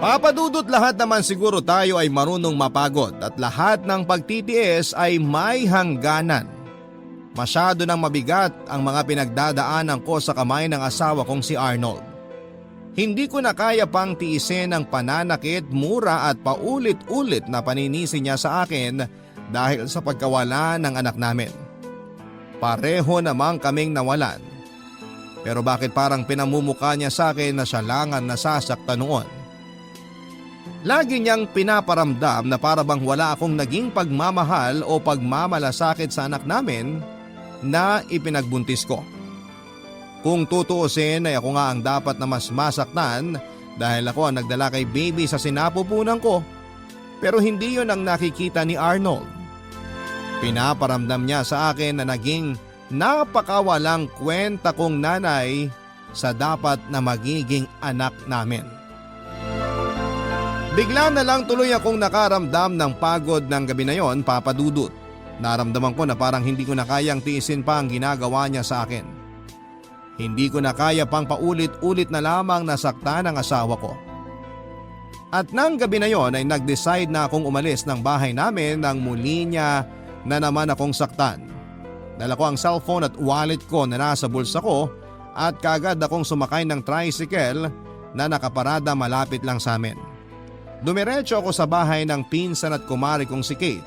Papadudot, lahat naman siguro tayo ay marunong mapagod at lahat ng pagtitiis ay may hangganan. Masyado nang mabigat ang mga pinagdadaanan ko sa kamay ng asawa kong si Arnold. Hindi ko na kaya pang tiisin ang pananakit, mura at paulit-ulit na paninisi niya sa akin dahil sa pagkawala ng anak namin. Pareho namang kaming nawalan. Pero bakit parang pinamumuka niya sa akin na siya lang ang nasasaktan noon? Lagi niyang pinaparamdam na para bang wala akong naging pagmamahal o pagmamalasakit sa anak namin na ipinagbuntis ko. Kung tutuusin ay ako nga ang dapat na mas masaktan dahil ako ang nagdala kay baby sa sinapupunan ko, pero hindi yon ang nakikita ni Arnold. Pinaparamdam niya sa akin na naging napakawalang kwenta kong nanay sa dapat na magiging anak namin. Bigla na lang tuloy akong nakaramdam ng pagod ng gabi na yon, Papa Dudut. Naramdaman ko na parang hindi ko na kayang tiisin pa ang ginagawa niya sa akin. Hindi ko na kaya pang paulit-ulit na lamang nasaktan ang asawa ko. At nang gabi na yon ay nag-decide na akong umalis ng bahay namin nang muli niya na naman akong saktan. Dala ko ang cellphone at wallet ko na nasa bulsa ko at kaagad akong sumakay ng tricycle na nakaparada malapit lang sa amin. Dumiretso ako sa bahay ng pinsan at kumari kong si Kate.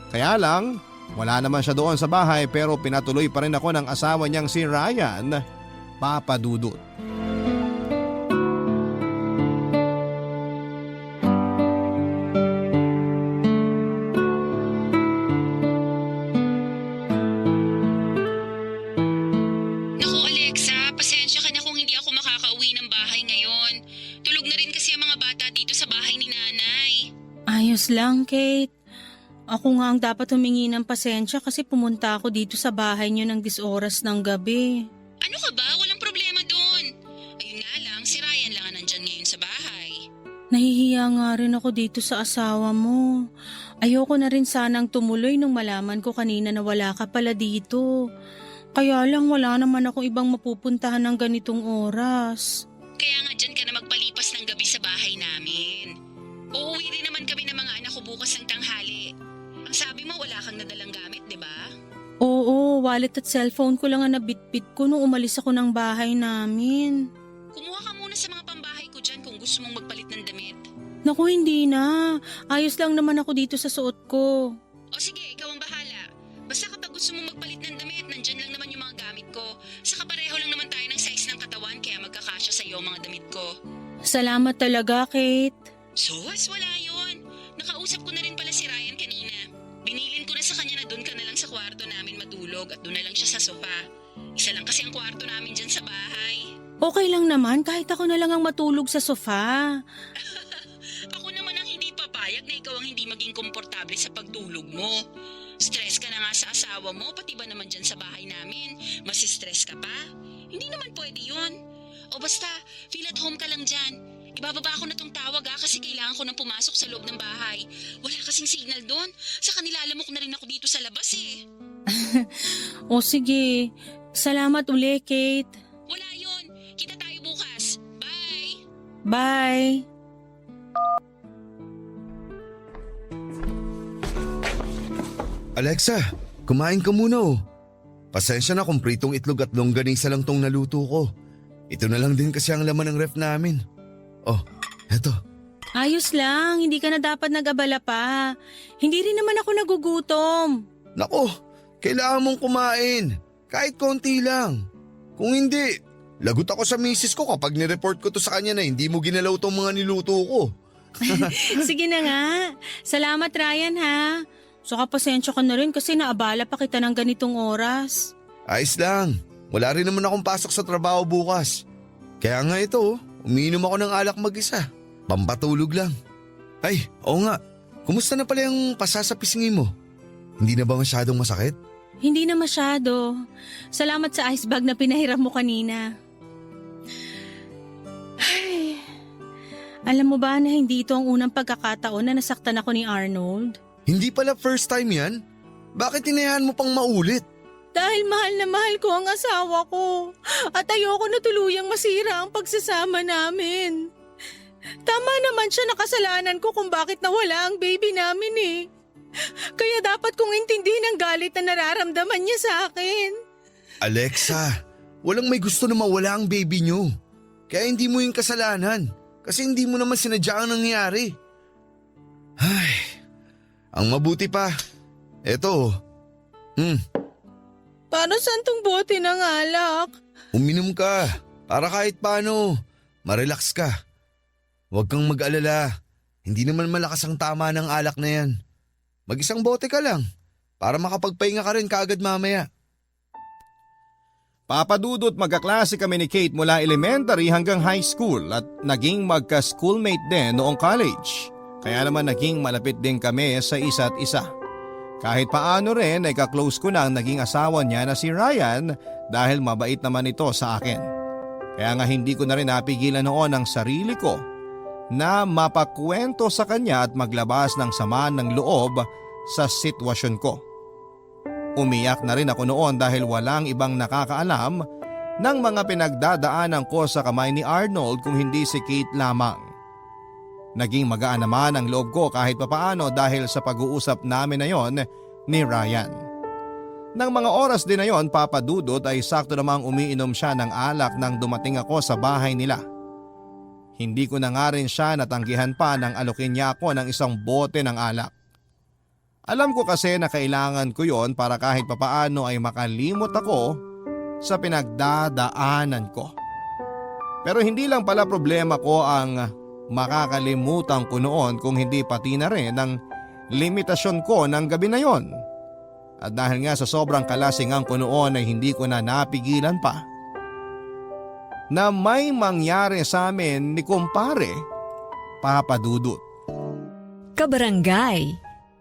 Kaya lang, wala naman siya doon sa bahay pero pinatuloy pa rin ako ng asawa niyang si Ryan, Papa Dudut. Naku Alexa, pasensya ka na kung hindi ako makakauwi ng bahay ngayon. Tulog na rin kasi ang mga bata dito sa bahay ni nanay. Ayos lang, Kate. Ako nga ang dapat humingi ng pasensya kasi pumunta ako dito sa bahay niyo ng 10 oras ng gabi. Ano ka ba? Walang problema doon. Ayun nga lang, si Ryan lang ang nandyan ngayon sa bahay. Nahihiya nga rin ako dito sa asawa mo. Ayoko na rin sanang tumuloy nung malaman ko kanina na wala ka pala dito. Kaya lang wala naman ako ibang mapupuntahan ng ganitong oras. Kaya nga dyan ka na magpalipas ng gabi sa bahay namin. Uuwi rin naman kami ng mga anak ko bukas ng tanghali. Ang sabi mo wala kang nadalang gamit, di ba? Oo, wallet at cellphone ko lang ang nabitbit ko nung umalis ako ng bahay namin. Kumuha ka muna sa mga pambahay ko dyan kung gusto mong magpalit ng damit. Naku, hindi na. Ayos lang naman ako dito sa suot ko. O sige, ikaw ang bahala. Basta kapag gusto mong magpalit ng damit, nandyan lang naman yung mga gamit ko. Saka pareho lang naman tayo ng size ng katawan kaya magkakasya sa'yo ang mga damit ko. Salamat talaga, Kate. Sus, wala yun. Nakausap ko na rin pala si Ryan kanina. Binilin ko na sa kanya na doon ka na lang sa kwarto namin matulog at doon na lang siya sa sofa. Isa lang kasi ang kwarto namin dyan sa bahay. Okay lang naman kahit ako na lang ang matulog sa sofa. Ako naman ang hindi papayag na ikaw ang hindi maging komportable sa pagtulog mo. Stress ka na nga sa asawa mo, pati ba naman dyan sa bahay namin? Mas stress ka pa? Hindi naman pwede yun. O basta, feel at home ka lang dyan. Ibababa ako na tong tawag kasi kailangan ko nang pumasok sa loob ng bahay. Wala kasing signal doon. Saka nilalamok na rin ako dito sa labas eh. O sige, salamat uli, Kate. Wala yun. Kita tayo bukas. Bye! Bye! Alexa, kumain ka muna oh. Pasensya na kung pritong itlog at longganisa lang tong naluto ko. Ito na lang din kasi ang laman ng ref namin. Oh, eto. Ayos lang, hindi ka na dapat nag-abala pa. Hindi rin naman ako nagugutom. Nako, kailangan mong kumain. Kahit konti lang. Kung hindi, lagot ako sa misis ko kapag nireport ko to sa kanya na hindi mo ginalaw tong mga niluto ko. Sige na nga. Salamat Ryan ha. Saka pasensya ka na rin kasi naabala pa kita ng ganitong oras. Ayos lang. Wala rin naman akong pasok sa trabaho bukas. Kaya nga ito, umiinom ako ng alak mag-isa. Pampatulog lang. Ay, oo nga. Kumusta na pala yung pasa sa pisngi mo? Hindi na ba masyadong masakit? Hindi na masyado. Salamat sa ice bag na pinahiram mo kanina. Ay, alam mo ba na hindi ito ang unang pagkakataon na nasaktan ako ni Arnold? Hindi pala first time yan? Bakit tinayaan mo pang maulit? Dahil mahal na mahal ko ang asawa ko at ayoko na tuluyang masira ang pagsasama namin. Tama naman siya na kasalanan ko kung bakit nawala ang baby namin eh. Kaya dapat kong intindihin ang galit na nararamdaman niya sa akin. Alexa, walang may gusto na mawala ang baby niyo. Kaya hindi mo yung kasalanan kasi hindi mo naman sinadya ang nangyari. Ay, ang mabuti pa. Eto. Para saan tong bote ng alak? Uminom ka para kahit paano marelax ka. Huwag kang mag-alala. Hindi naman malakas ang tama ng alak na yan. Mag-isang bote ka lang para makapagpahinga ka rin kaagad mamaya. Papadudot magkaklase kami ni Kate mula elementary hanggang high school at naging magka-schoolmate din noong college. Kaya naman naging malapit din kami sa isa't isa. Kahit paano rin ay ka-close ko na ang naging asawa niya na si Ryan dahil mabait naman ito sa akin. Kaya nga hindi ko na rin napigilan noon ang sarili ko na mapakwento sa kanya at maglabas ng sama ng loob sa sitwasyon ko. Umiyak na rin ako noon dahil walang ibang nakakaalam ng mga pinagdadaanan ko sa kamay ni Arnold kung hindi si Kate lamang. Naging magaan naman ang loob ko kahit papaano dahil sa pag-uusap namin na yon ni Ryan. Nang mga oras din na yon, papadudot ay sakto namang umiinom siya ng alak nang dumating ako sa bahay nila. Hindi ko na nga rin siya natanggihan pa nang alokin niya ako ng isang bote ng alak. Alam ko kasi na kailangan ko yon para kahit papaano ay makalimot ako sa pinagdadaanan ko. Pero hindi lang pala problema ko ang makakalimutan ko noon kung hindi pati na rin ang limitasyon ko ng gabi na yon. At dahil nga sa sobrang kalasingan ko noon ay hindi ko na napigilan pa na may mangyari sa amin ni kumpare, Papa Dudut. Kabarangay,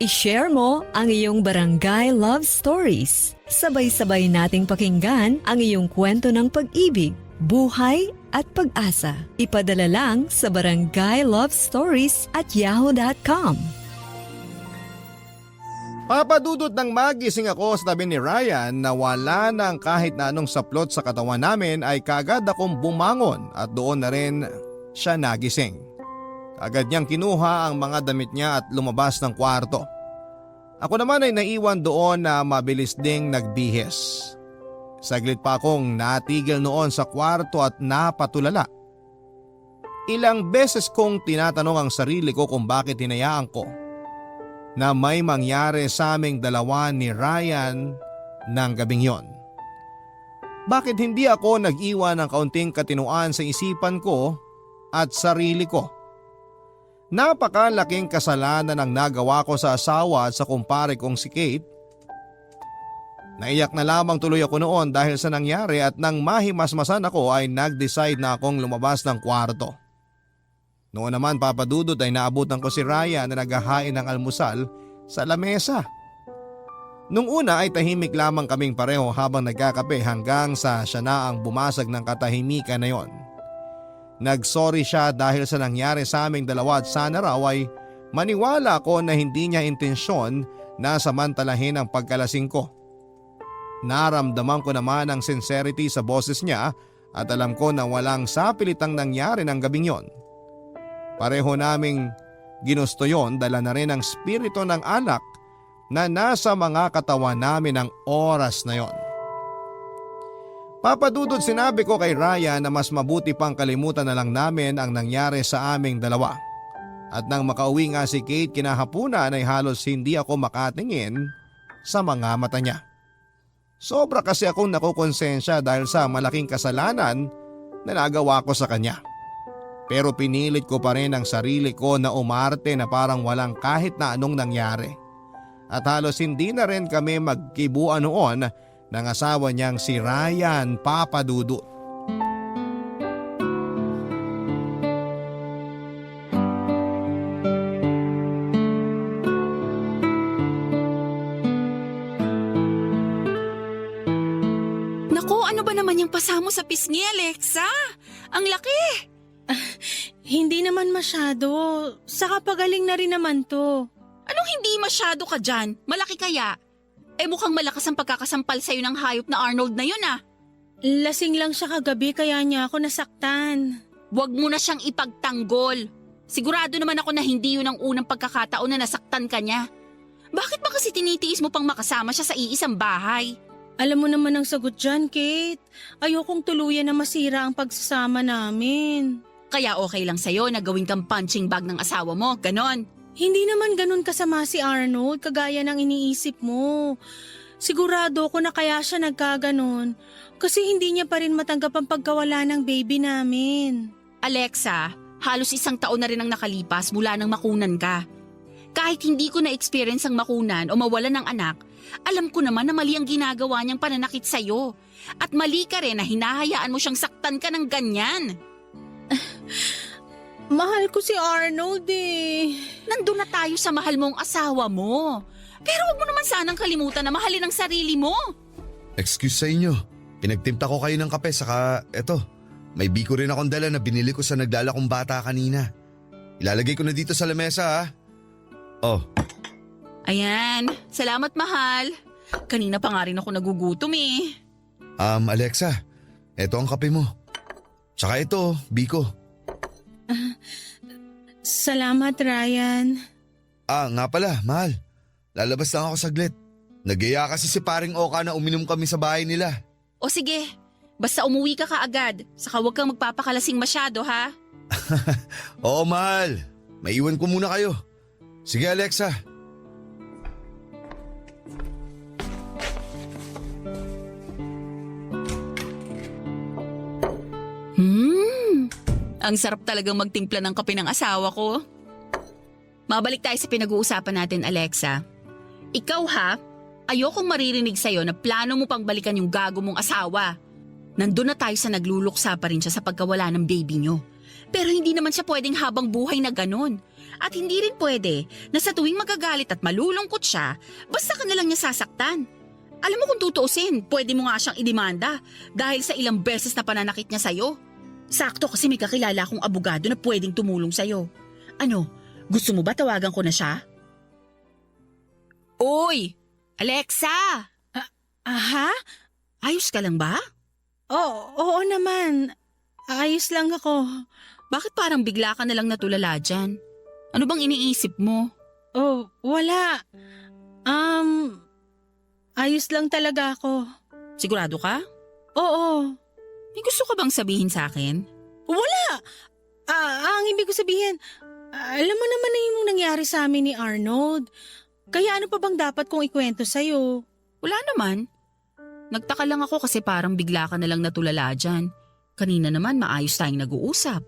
i-share mo ang iyong barangay love stories. Sabay-sabay nating pakinggan ang iyong kwento ng pag-ibig, buhay at pag-asa. Ipadala lang sa barangaylovestories@yahoo.com. Papadudot nang magising ako sa tabi ni Ryan na wala nang kahit na anong saplot sa katawan namin ay kaagad akong bumangon at doon na rin siya nagising. Agad niyang kinuha ang mga damit niya at lumabas ng kwarto. Ako naman ay naiwan doon na mabilis ding nagbihis. Saglit pa akong natigil noon sa kwarto at napatulala. Ilang beses kong tinatanong ang sarili ko kung bakit hinayaan ko na may mangyari sa aming dalawa ni Ryan ng gabing yon. Bakit hindi ako nag-iwan ng kaunting katinuan sa isipan ko at sarili ko? Napakalaking kasalanan ang nagawa ko sa asawa at sa kumpare kong si Kate. Naiyak na lamang tuloy ako noon dahil sa nangyari at nang mahimasmasan ako ay nag-decide na akong lumabas ng kwarto. Noon naman papadudot ay naabutan ko si Ryan na naghahain ng almusal sa lamesa. Nung una ay tahimik lamang kaming pareho habang nagkakape hanggang sa siya na ang bumasag ng katahimikan na yon. Nagsorry siya dahil sa nangyari sa aming dalawa at sana raw ay maniwala ko na hindi niya intensyon na samantalahin ang pagkalasing ko. Naramdaman ko naman ang sincerity sa boses niya at alam ko na walang sapilitang nangyari ng gabing yon. Pareho naming ginusto yon, dala na rin ang spirito ng alak na nasa mga katawan namin ng oras na yon. Papadudod, sinabi ko kay Ryan na mas mabuti pang kalimutan na lang namin ang nangyari sa aming dalawa. At nang makauwi nga si Kate kinahapunan ay halos hindi ako makatingin sa mga mata niya. Sobra kasi akong nakukonsensya dahil sa malaking kasalanan na nagawa ko sa kanya. Pero pinilit ko pa rin ang sarili ko na umarte na parang walang kahit na anong nangyari. At halos hindi na rin kami magkibuan noon ng asawa niyang si Ryan Papadudut. Naku, ano ba naman yung pasamo sa pisngi, Alexa? Ang laki! Hindi naman masyado. Saka pagaling na rin naman to. Anong hindi masyado ka dyan? Malaki kaya? Mukhang malakas ang pagkakasampal sa'yo ng hayop na Arnold na yun ah. Lasing lang siya kagabi kaya niya ako nasaktan. Huwag mo na siyang ipagtanggol. Sigurado naman ako na hindi yun ang unang pagkakataon na nasaktan ka niya. Bakit ba kasi tinitiis mo pang makasama siya sa iisang bahay? Alam mo naman ang sagot dyan, Kate. Ayokong tuluyan na masira ang pagsasama namin. Kaya okay lang sa'yo na gawin kang punching bag ng asawa mo, ganon. Hindi naman ganun kasama si Arnold kagaya ng iniisip mo. Sigurado ko na kaya siya nagkaganon kasi hindi niya pa rin matanggap ang pagkawala ng baby namin. Alexa, halos 1 taon na rin ang nakalipas mula nang makunan ka. Kahit hindi ko na-experience ang makunan o mawalan ng anak, alam ko naman na mali ang ginagawa niyang pananakit sa'yo. At mali ka rin na hinahayaan mo siyang saktan ka ng ganyan. Mahal ko si Arnold eh. Nandun na tayo sa mahal mong asawa mo. Pero wag mo naman sanang kalimutan na mahalin ang sarili mo. Excuse sa inyo. Pinagtimpla ko kayo ng kape saka eto. May biko rin akong dala na binili ko sa naglalakong bata kanina. Ilalagay ko na dito sa lamesa ha. Oh. Ayan, salamat mahal. Kanina pa nga rin ako nagugutom eh. Alexa, eto ang kape mo. Tsaka ito, biko. Salamat, Ryan. Nga pala, mahal. Lalabas lang ako saglit. Nagaya kasi si paring Oka na uminom kami sa bahay nila. O sige, basta umuwi ka kaagad. Saka huwag kang magpapakalasing masyado ha. Oo, mahal. Maiwan ko muna kayo. Sige, Alexa. Ang sarap talagang magtimpla ng kape ng asawa ko. Mabalik tayo sa pinag-uusapan natin, Alexa. Ikaw ha, ayokong maririnig sa'yo na plano mo pang balikan yung gago mong asawa. Nandun na tayo sa nagluluksa pa rin siya sa pagkawala ng baby nyo. Pero hindi naman siya pwedeng habang buhay na ganon. At hindi rin pwede na sa tuwing magagalit at malulungkot siya, basta ka na lang niya sasaktan. Alam mo kung tutuusin, pwede mo nga siyang idemanda dahil sa ilang beses na pananakit niya sa'yo. Sakto kasi may kakilala akong abogado na pwedeng tumulong sa'yo. Ano, gusto mo ba tawagan ko na siya? Oy! Alexa! Aha? Ayos ka lang ba? Oo naman. Ayos lang ako. Bakit parang bigla ka na lang natulala dyan? Ano bang iniisip mo? Oh, wala. Ayos lang talaga ako. Sigurado ka? Oo. May gusto ka bang sabihin sa akin? Wala! Ang ibig ko sabihin, alam mo naman na yung nangyari sa amin ni Arnold. Kaya ano pa bang dapat kong ikwento sa'yo? Wala naman. Nagtaka lang ako kasi parang bigla ka na lang natulala dyan. Kanina naman maayos tayong nag-uusap.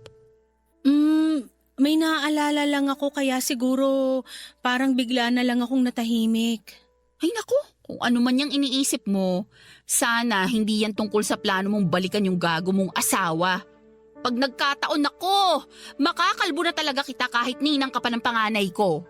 May naaalala lang ako kaya siguro parang bigla na lang akong natahimik. Ay naku, kung ano man yung iniisip mo, sana hindi yan tungkol sa plano mong balikan yung gago mong asawa. Pag nagkataon ako, makakalbo na talaga kita kahit ninang ka pa ng panganay ko.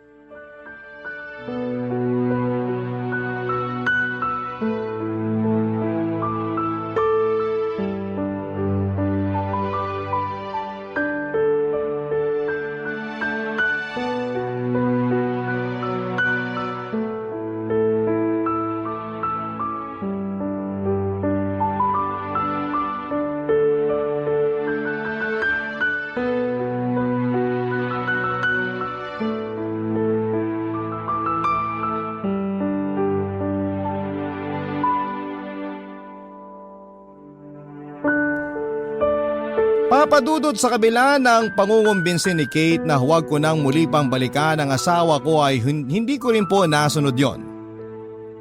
Papadudot sa kabila ng pangungumbinsin ni Kate na huwag ko nang muli pang balikan ang asawa ko ay hindi ko rin po nasunod yon.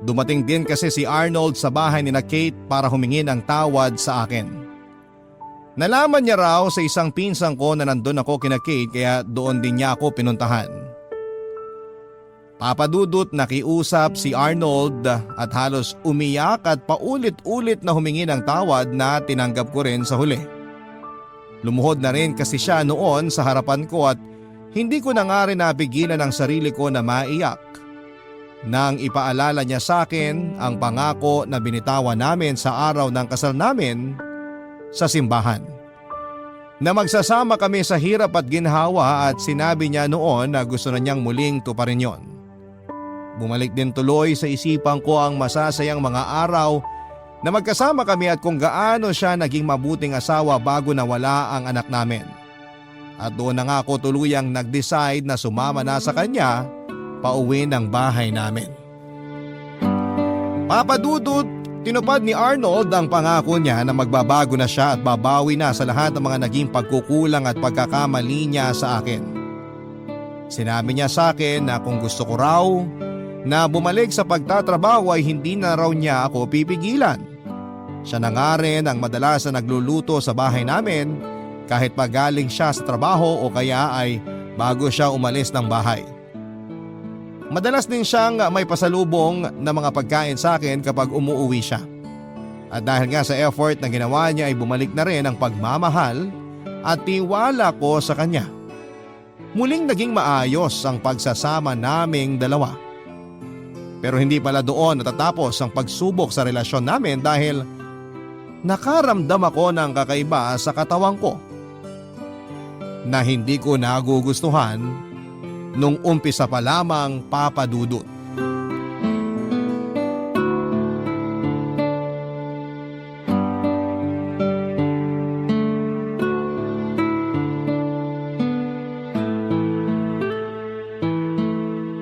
Dumating din kasi si Arnold sa bahay ni na Kate para humingi ng tawad sa akin. Nalaman niya raw sa isang pinsang ko na nandun ako kina Kate kaya doon din niya ako pinuntahan. Papadudot nakiusap si Arnold at halos umiyak at paulit-ulit na humingi ng tawad na tinanggap ko rin sa huli. Lumuhod na rin kasi siya noon sa harapan ko at hindi ko na nga rin napigilan ang sarili ko na maiyak. Nang ipaalala niya sa akin ang pangako na binitawan namin sa araw ng kasal namin sa simbahan. Na magsasama kami sa hirap at ginhawa at sinabi niya noon na gusto na niyang muling tuparin yon. Bumalik din tuloy sa isipan ko ang masasayang mga araw na magkasama kami at kung gaano siya naging mabuting asawa bago nawala ang anak namin. At doon na nga ako tuluyang nag-decide na sumama na sa kanya pauwi ng bahay namin. Papadudot, tinupad ni Arnold ang pangako niya na magbabago na siya at babawi na sa lahat ng mga naging pagkukulang at pagkakamali niya sa akin. Sinabi niya sa akin na kung gusto ko raw na bumalik sa pagtatrabaho ay hindi na raw niya ako pipigilan. Siya na nga rin ang madalas na nagluluto sa bahay namin kahit pagaling siya sa trabaho o kaya ay bago siya umalis ng bahay. Madalas din siyang may pasalubong na mga pagkain sa akin kapag umuuwi siya. At dahil nga sa effort na ginawa niya ay bumalik na rin ang pagmamahal at tiwala ko sa kanya. Muling naging maayos ang pagsasama naming dalawa. Pero hindi pala doon natatapos ang pagsubok sa relasyon namin dahil nakaramdam ako ng kakaiba sa katawan ko na hindi ko nagugustuhan nung umpisa pa lamang, Papadudot.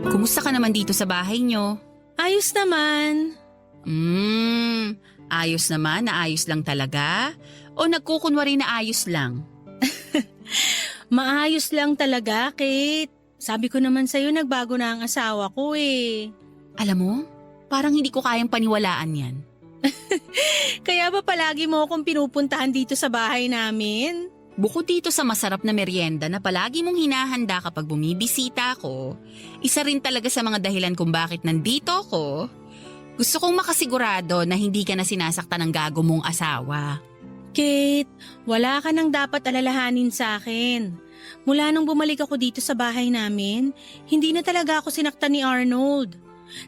Kumusta ka naman dito sa bahay nyo? Ayos naman. Ayos naman na ayos lang talaga? O nagkukunwari na ayos lang? Maayos lang talaga, Kate. Sabi ko naman sa'yo, nagbago na ang asawa ko eh. Alam mo, parang hindi ko kayang paniwalaan yan. Kaya ba palagi mo akong pinupuntahan dito sa bahay namin? Bukod dito sa masarap na merienda na palagi mong hinahanda kapag bumibisita ako, isa rin talaga sa mga dahilan kung bakit nandito ako, gusto kong makasigurado na hindi ka na sinasaktan ng gago mong asawa. Kate, wala ka nang dapat alalahanin sa akin. Mula nung bumalik ako dito sa bahay namin, hindi na talaga ako sinaktan ni Arnold.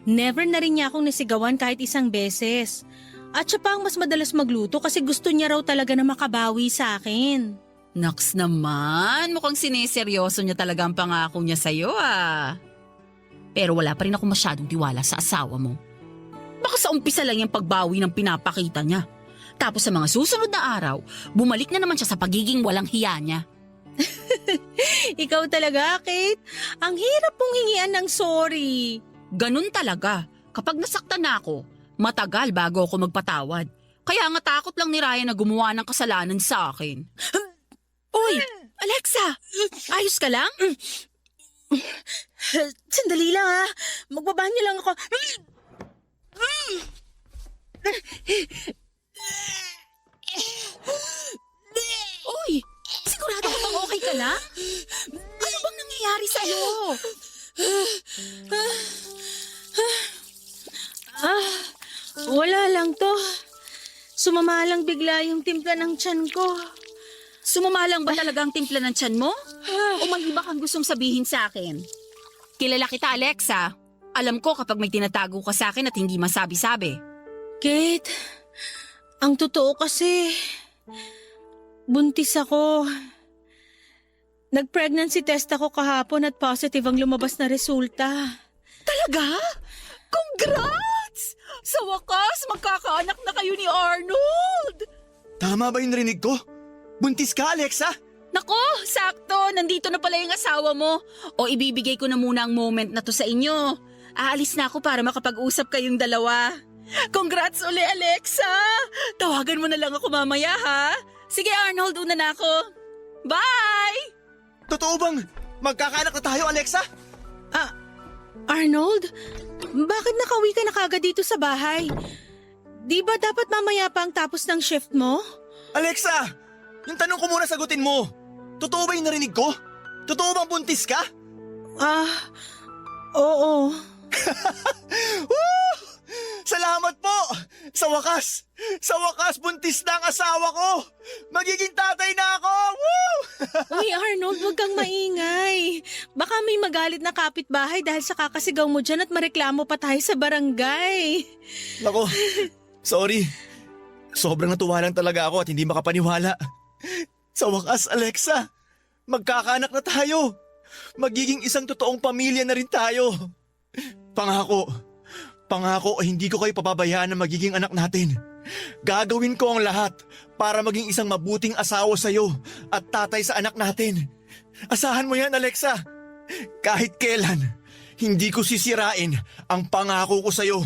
Never na rin niya akong nasigawan kahit isang beses. At siya pa ang mas madalas magluto kasi gusto niya raw talaga na makabawi sa akin. Naks naman, mukhang sineseryoso niya talaga ang pangako niya sa'yo ah. Pero wala pa rin ako masyadong tiwala sa asawa mo. Baka sa umpisa lang yung pagbawi ng pinapakita niya. Tapos sa mga susunod na araw, bumalik na naman siya sa pagiging walang hiya niya. Ikaw talaga, Kate. Ang hirap mong hingian ng sorry. Ganun talaga. Kapag nasaktan na ako, matagal bago ako magpatawad. Kaya nga takot lang ni Ryan na gumawa ng kasalanan sa akin. Uy, Alexa! Ayos ka lang? Sandali lang ha. Magbabanyo lang ako. Uy, sigurado ka bang okay ka lang? Ano bang nangyayari sa'yo? Wala lang to. Sumama lang bigla yung timpla ng tiyan ko. Sumamalang ba talaga ang timpla ng tiyan mo? O may iba kang gustong sabihin sa akin? Kilala kita, Alexa. Alam ko kapag may tinatago ka sa akin at hindi masabi-sabi. Kate, ang totoo kasi, buntis ako. Nag-pregnancy test ako kahapon at positive ang lumabas na resulta. Talaga? Congrats! Sa wakas, magkakaanak na kayo ni Arnold! Tama ba yung narinig ko? Buntis ka, Alexa? Nako, sakto. Nandito na pala yung asawa mo. O ibibigay ko na muna ang moment na to sa inyo. Aalis na ako para makapag-usap kayong dalawa. Congrats uli, Alexa! Tawagan mo na lang ako mamaya, ha? Sige, Arnold, una na ako. Bye! Totoo bang magkakaanak na tayo, Alexa? Arnold, bakit nakauwi ka na kagad dito sa bahay? Di ba dapat mamaya pa ang tapos ng shift mo? Alexa! Yung tanong ko muna sagutin mo. Totoo ba yung narinig ko? Totoo bang buntis ka? Oo. Woo! Salamat po! Sa wakas buntis na ang asawa ko! Magiging tatay na ako! Woo! Uy, Arnold, huwag kang maingay. Baka may magalit na kapitbahay dahil sa kakasigaw mo dyan at mareklamo pa tayo sa barangay. Nako, sorry. Sobrang natuwa lang talaga ako at hindi makapaniwala. Sa wakas, Alexa, magkakaanak na tayo. Magiging isang totoong pamilya na rin tayo. Pangako, hindi ko kayo pababayaan na magiging anak natin. Gagawin ko ang lahat para maging isang mabuting asawa sa'yo at tatay sa anak natin. Asahan mo yan, Alexa. Kahit kailan, hindi ko sisirain ang pangako ko sa'yo.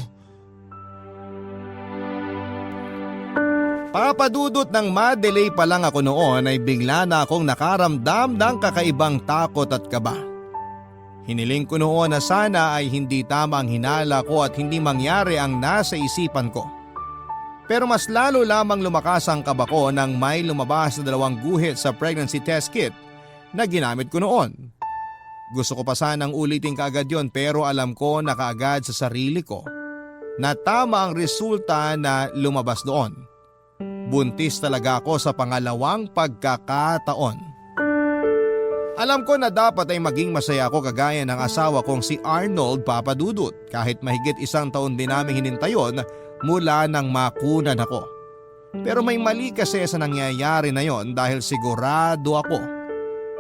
Papadudot ng ma-delay pa lang ako noon ay bigla na akong nakaramdam ng kakaibang takot at kaba. Hiniling ko noon na sana ay hindi tama ang hinala ko at hindi mangyari ang nasa isipan ko. Pero mas lalo lamang lumakas ang kaba ko nang may lumabas na 2 guhit sa pregnancy test kit na ginamit ko noon. Gusto ko pa sanang ulitin kaagad yon pero alam ko na kaagad sa sarili ko na tama ang resulta na lumabas doon. Buntis talaga ako sa pangalawang pagkakataon. Alam ko na dapat ay maging masaya ako kagaya ng asawa kong si Arnold Papadudut kahit mahigit 1 taon din namin hinintayon mula nang makunan ako. Pero may mali kasi sa nangyayari na yon dahil sigurado ako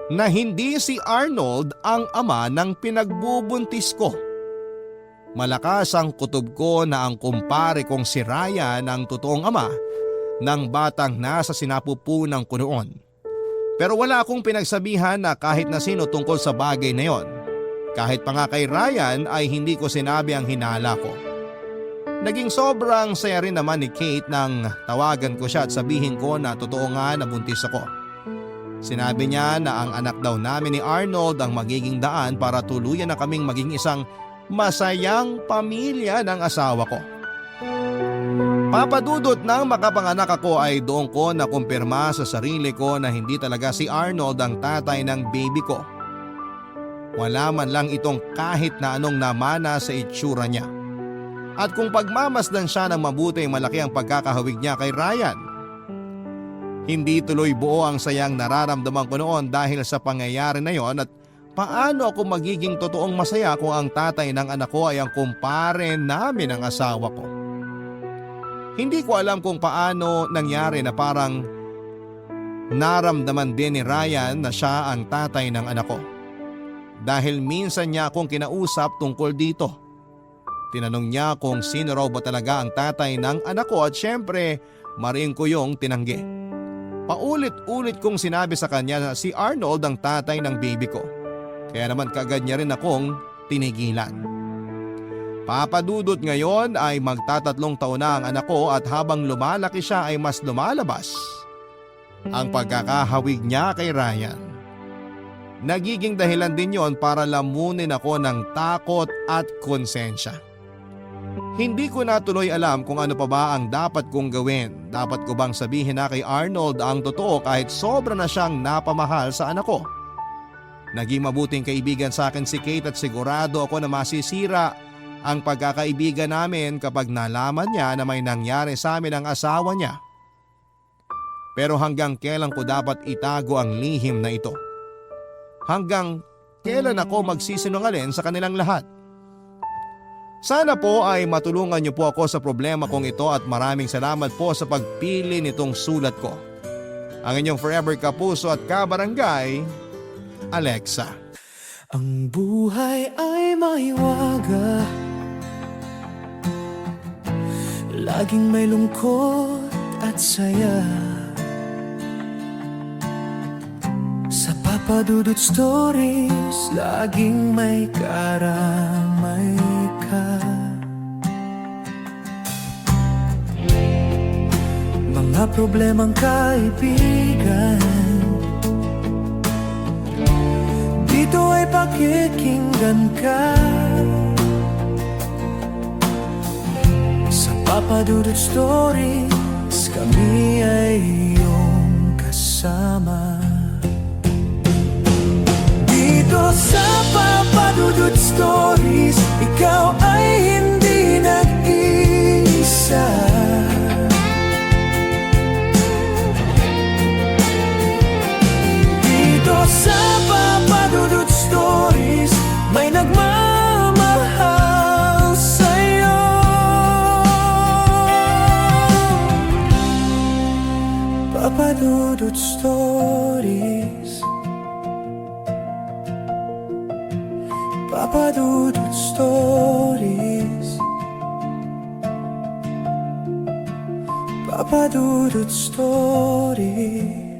na hindi si Arnold ang ama ng pinagbubuntis ko. Malakas ang kutob ko na ang kumpare kong si Ryan ang totoong ama ng batang nasa sinapupunan ko noon. Pero wala akong pinagsabihan na kahit na sino tungkol sa bagay na yon. Kahit pa nga kay Ryan ay hindi ko sinabi ang hinala ko. Naging sobrang saya rin naman ni Kate nang tawagan ko siya at sabihin ko na totoo nga na buntis ako. Sinabi niya na ang anak daw namin ni Arnold ang magiging daan para tuluyan na kaming maging isang masayang pamilya ng asawa ko. Papadudot nang makapanganak ako ay doon ko nakumpirma sa sarili ko na hindi talaga si Arnold ang tatay ng baby ko. Wala man lang itong kahit na anong namana sa itsura niya. At kung pagmamasdan siya ng mabuti malaki ang pagkakahawig niya kay Ryan. Hindi tuloy buo ang sayang nararamdaman ko noon dahil sa pangyayari na yon at paano ako magiging totoong masaya kung ang tatay ng anak ko ay ang kumpare namin ng asawa ko. Hindi ko alam kung paano nangyari na parang naramdaman din ni Ryan na siya ang tatay ng anak ko. Dahil minsan niya akong kinausap tungkol dito. Tinanong niya kung sino raw ba talaga ang tatay ng anak ko at syempre maring ko yung tinanggi. Paulit-ulit kong sinabi sa kanya na si Arnold ang tatay ng baby ko. Kaya naman kaagad niya rin akong tinigilan. Papadudot ngayon ay magta3 taon na ang anak ko at habang lumalaki siya ay mas lumalabas ang pagkakahawig niya kay Ryan. Nagiging dahilan din yon para lamunin ako ng takot at konsensya. Hindi ko na tuloy alam kung ano pa ba ang dapat kong gawin. Dapat ko bang sabihin na kay Arnold ang totoo kahit sobra na siyang napamahal sa anak ko? Naging mabuting kaibigan sa akin si Kate at sigurado ako na masisira ang pagkakaibigan namin kapag nalaman niya na may nangyari sa amin ang asawa niya. Pero hanggang kailan ko dapat itago ang lihim na ito? Hanggang kailan ako magsisinungaling sa kanilang lahat? Sana po ay matulungan niyo po ako sa problema kong ito at maraming salamat po sa pagpili nitong sulat ko. Ang inyong forever kapuso at kabarangay, Alexa. Ang buhay ay maiwaga, laging may lungkot at saya. Sa Papadudut Stories, laging may karamay ka. Mga problemang kaibigan, dito ay pakikinggan ka. Sa Papa Dudut Stories, kami ay iyong kasama. Dito sa Papa Dudut Stories, ikaw ay hindi nag-iisa. Dito sa Papa Dudut Stories, may nagmamahal sa'yo. Papa Dudut Stories, Papa Dudut Stories, Papa Dudut Stories.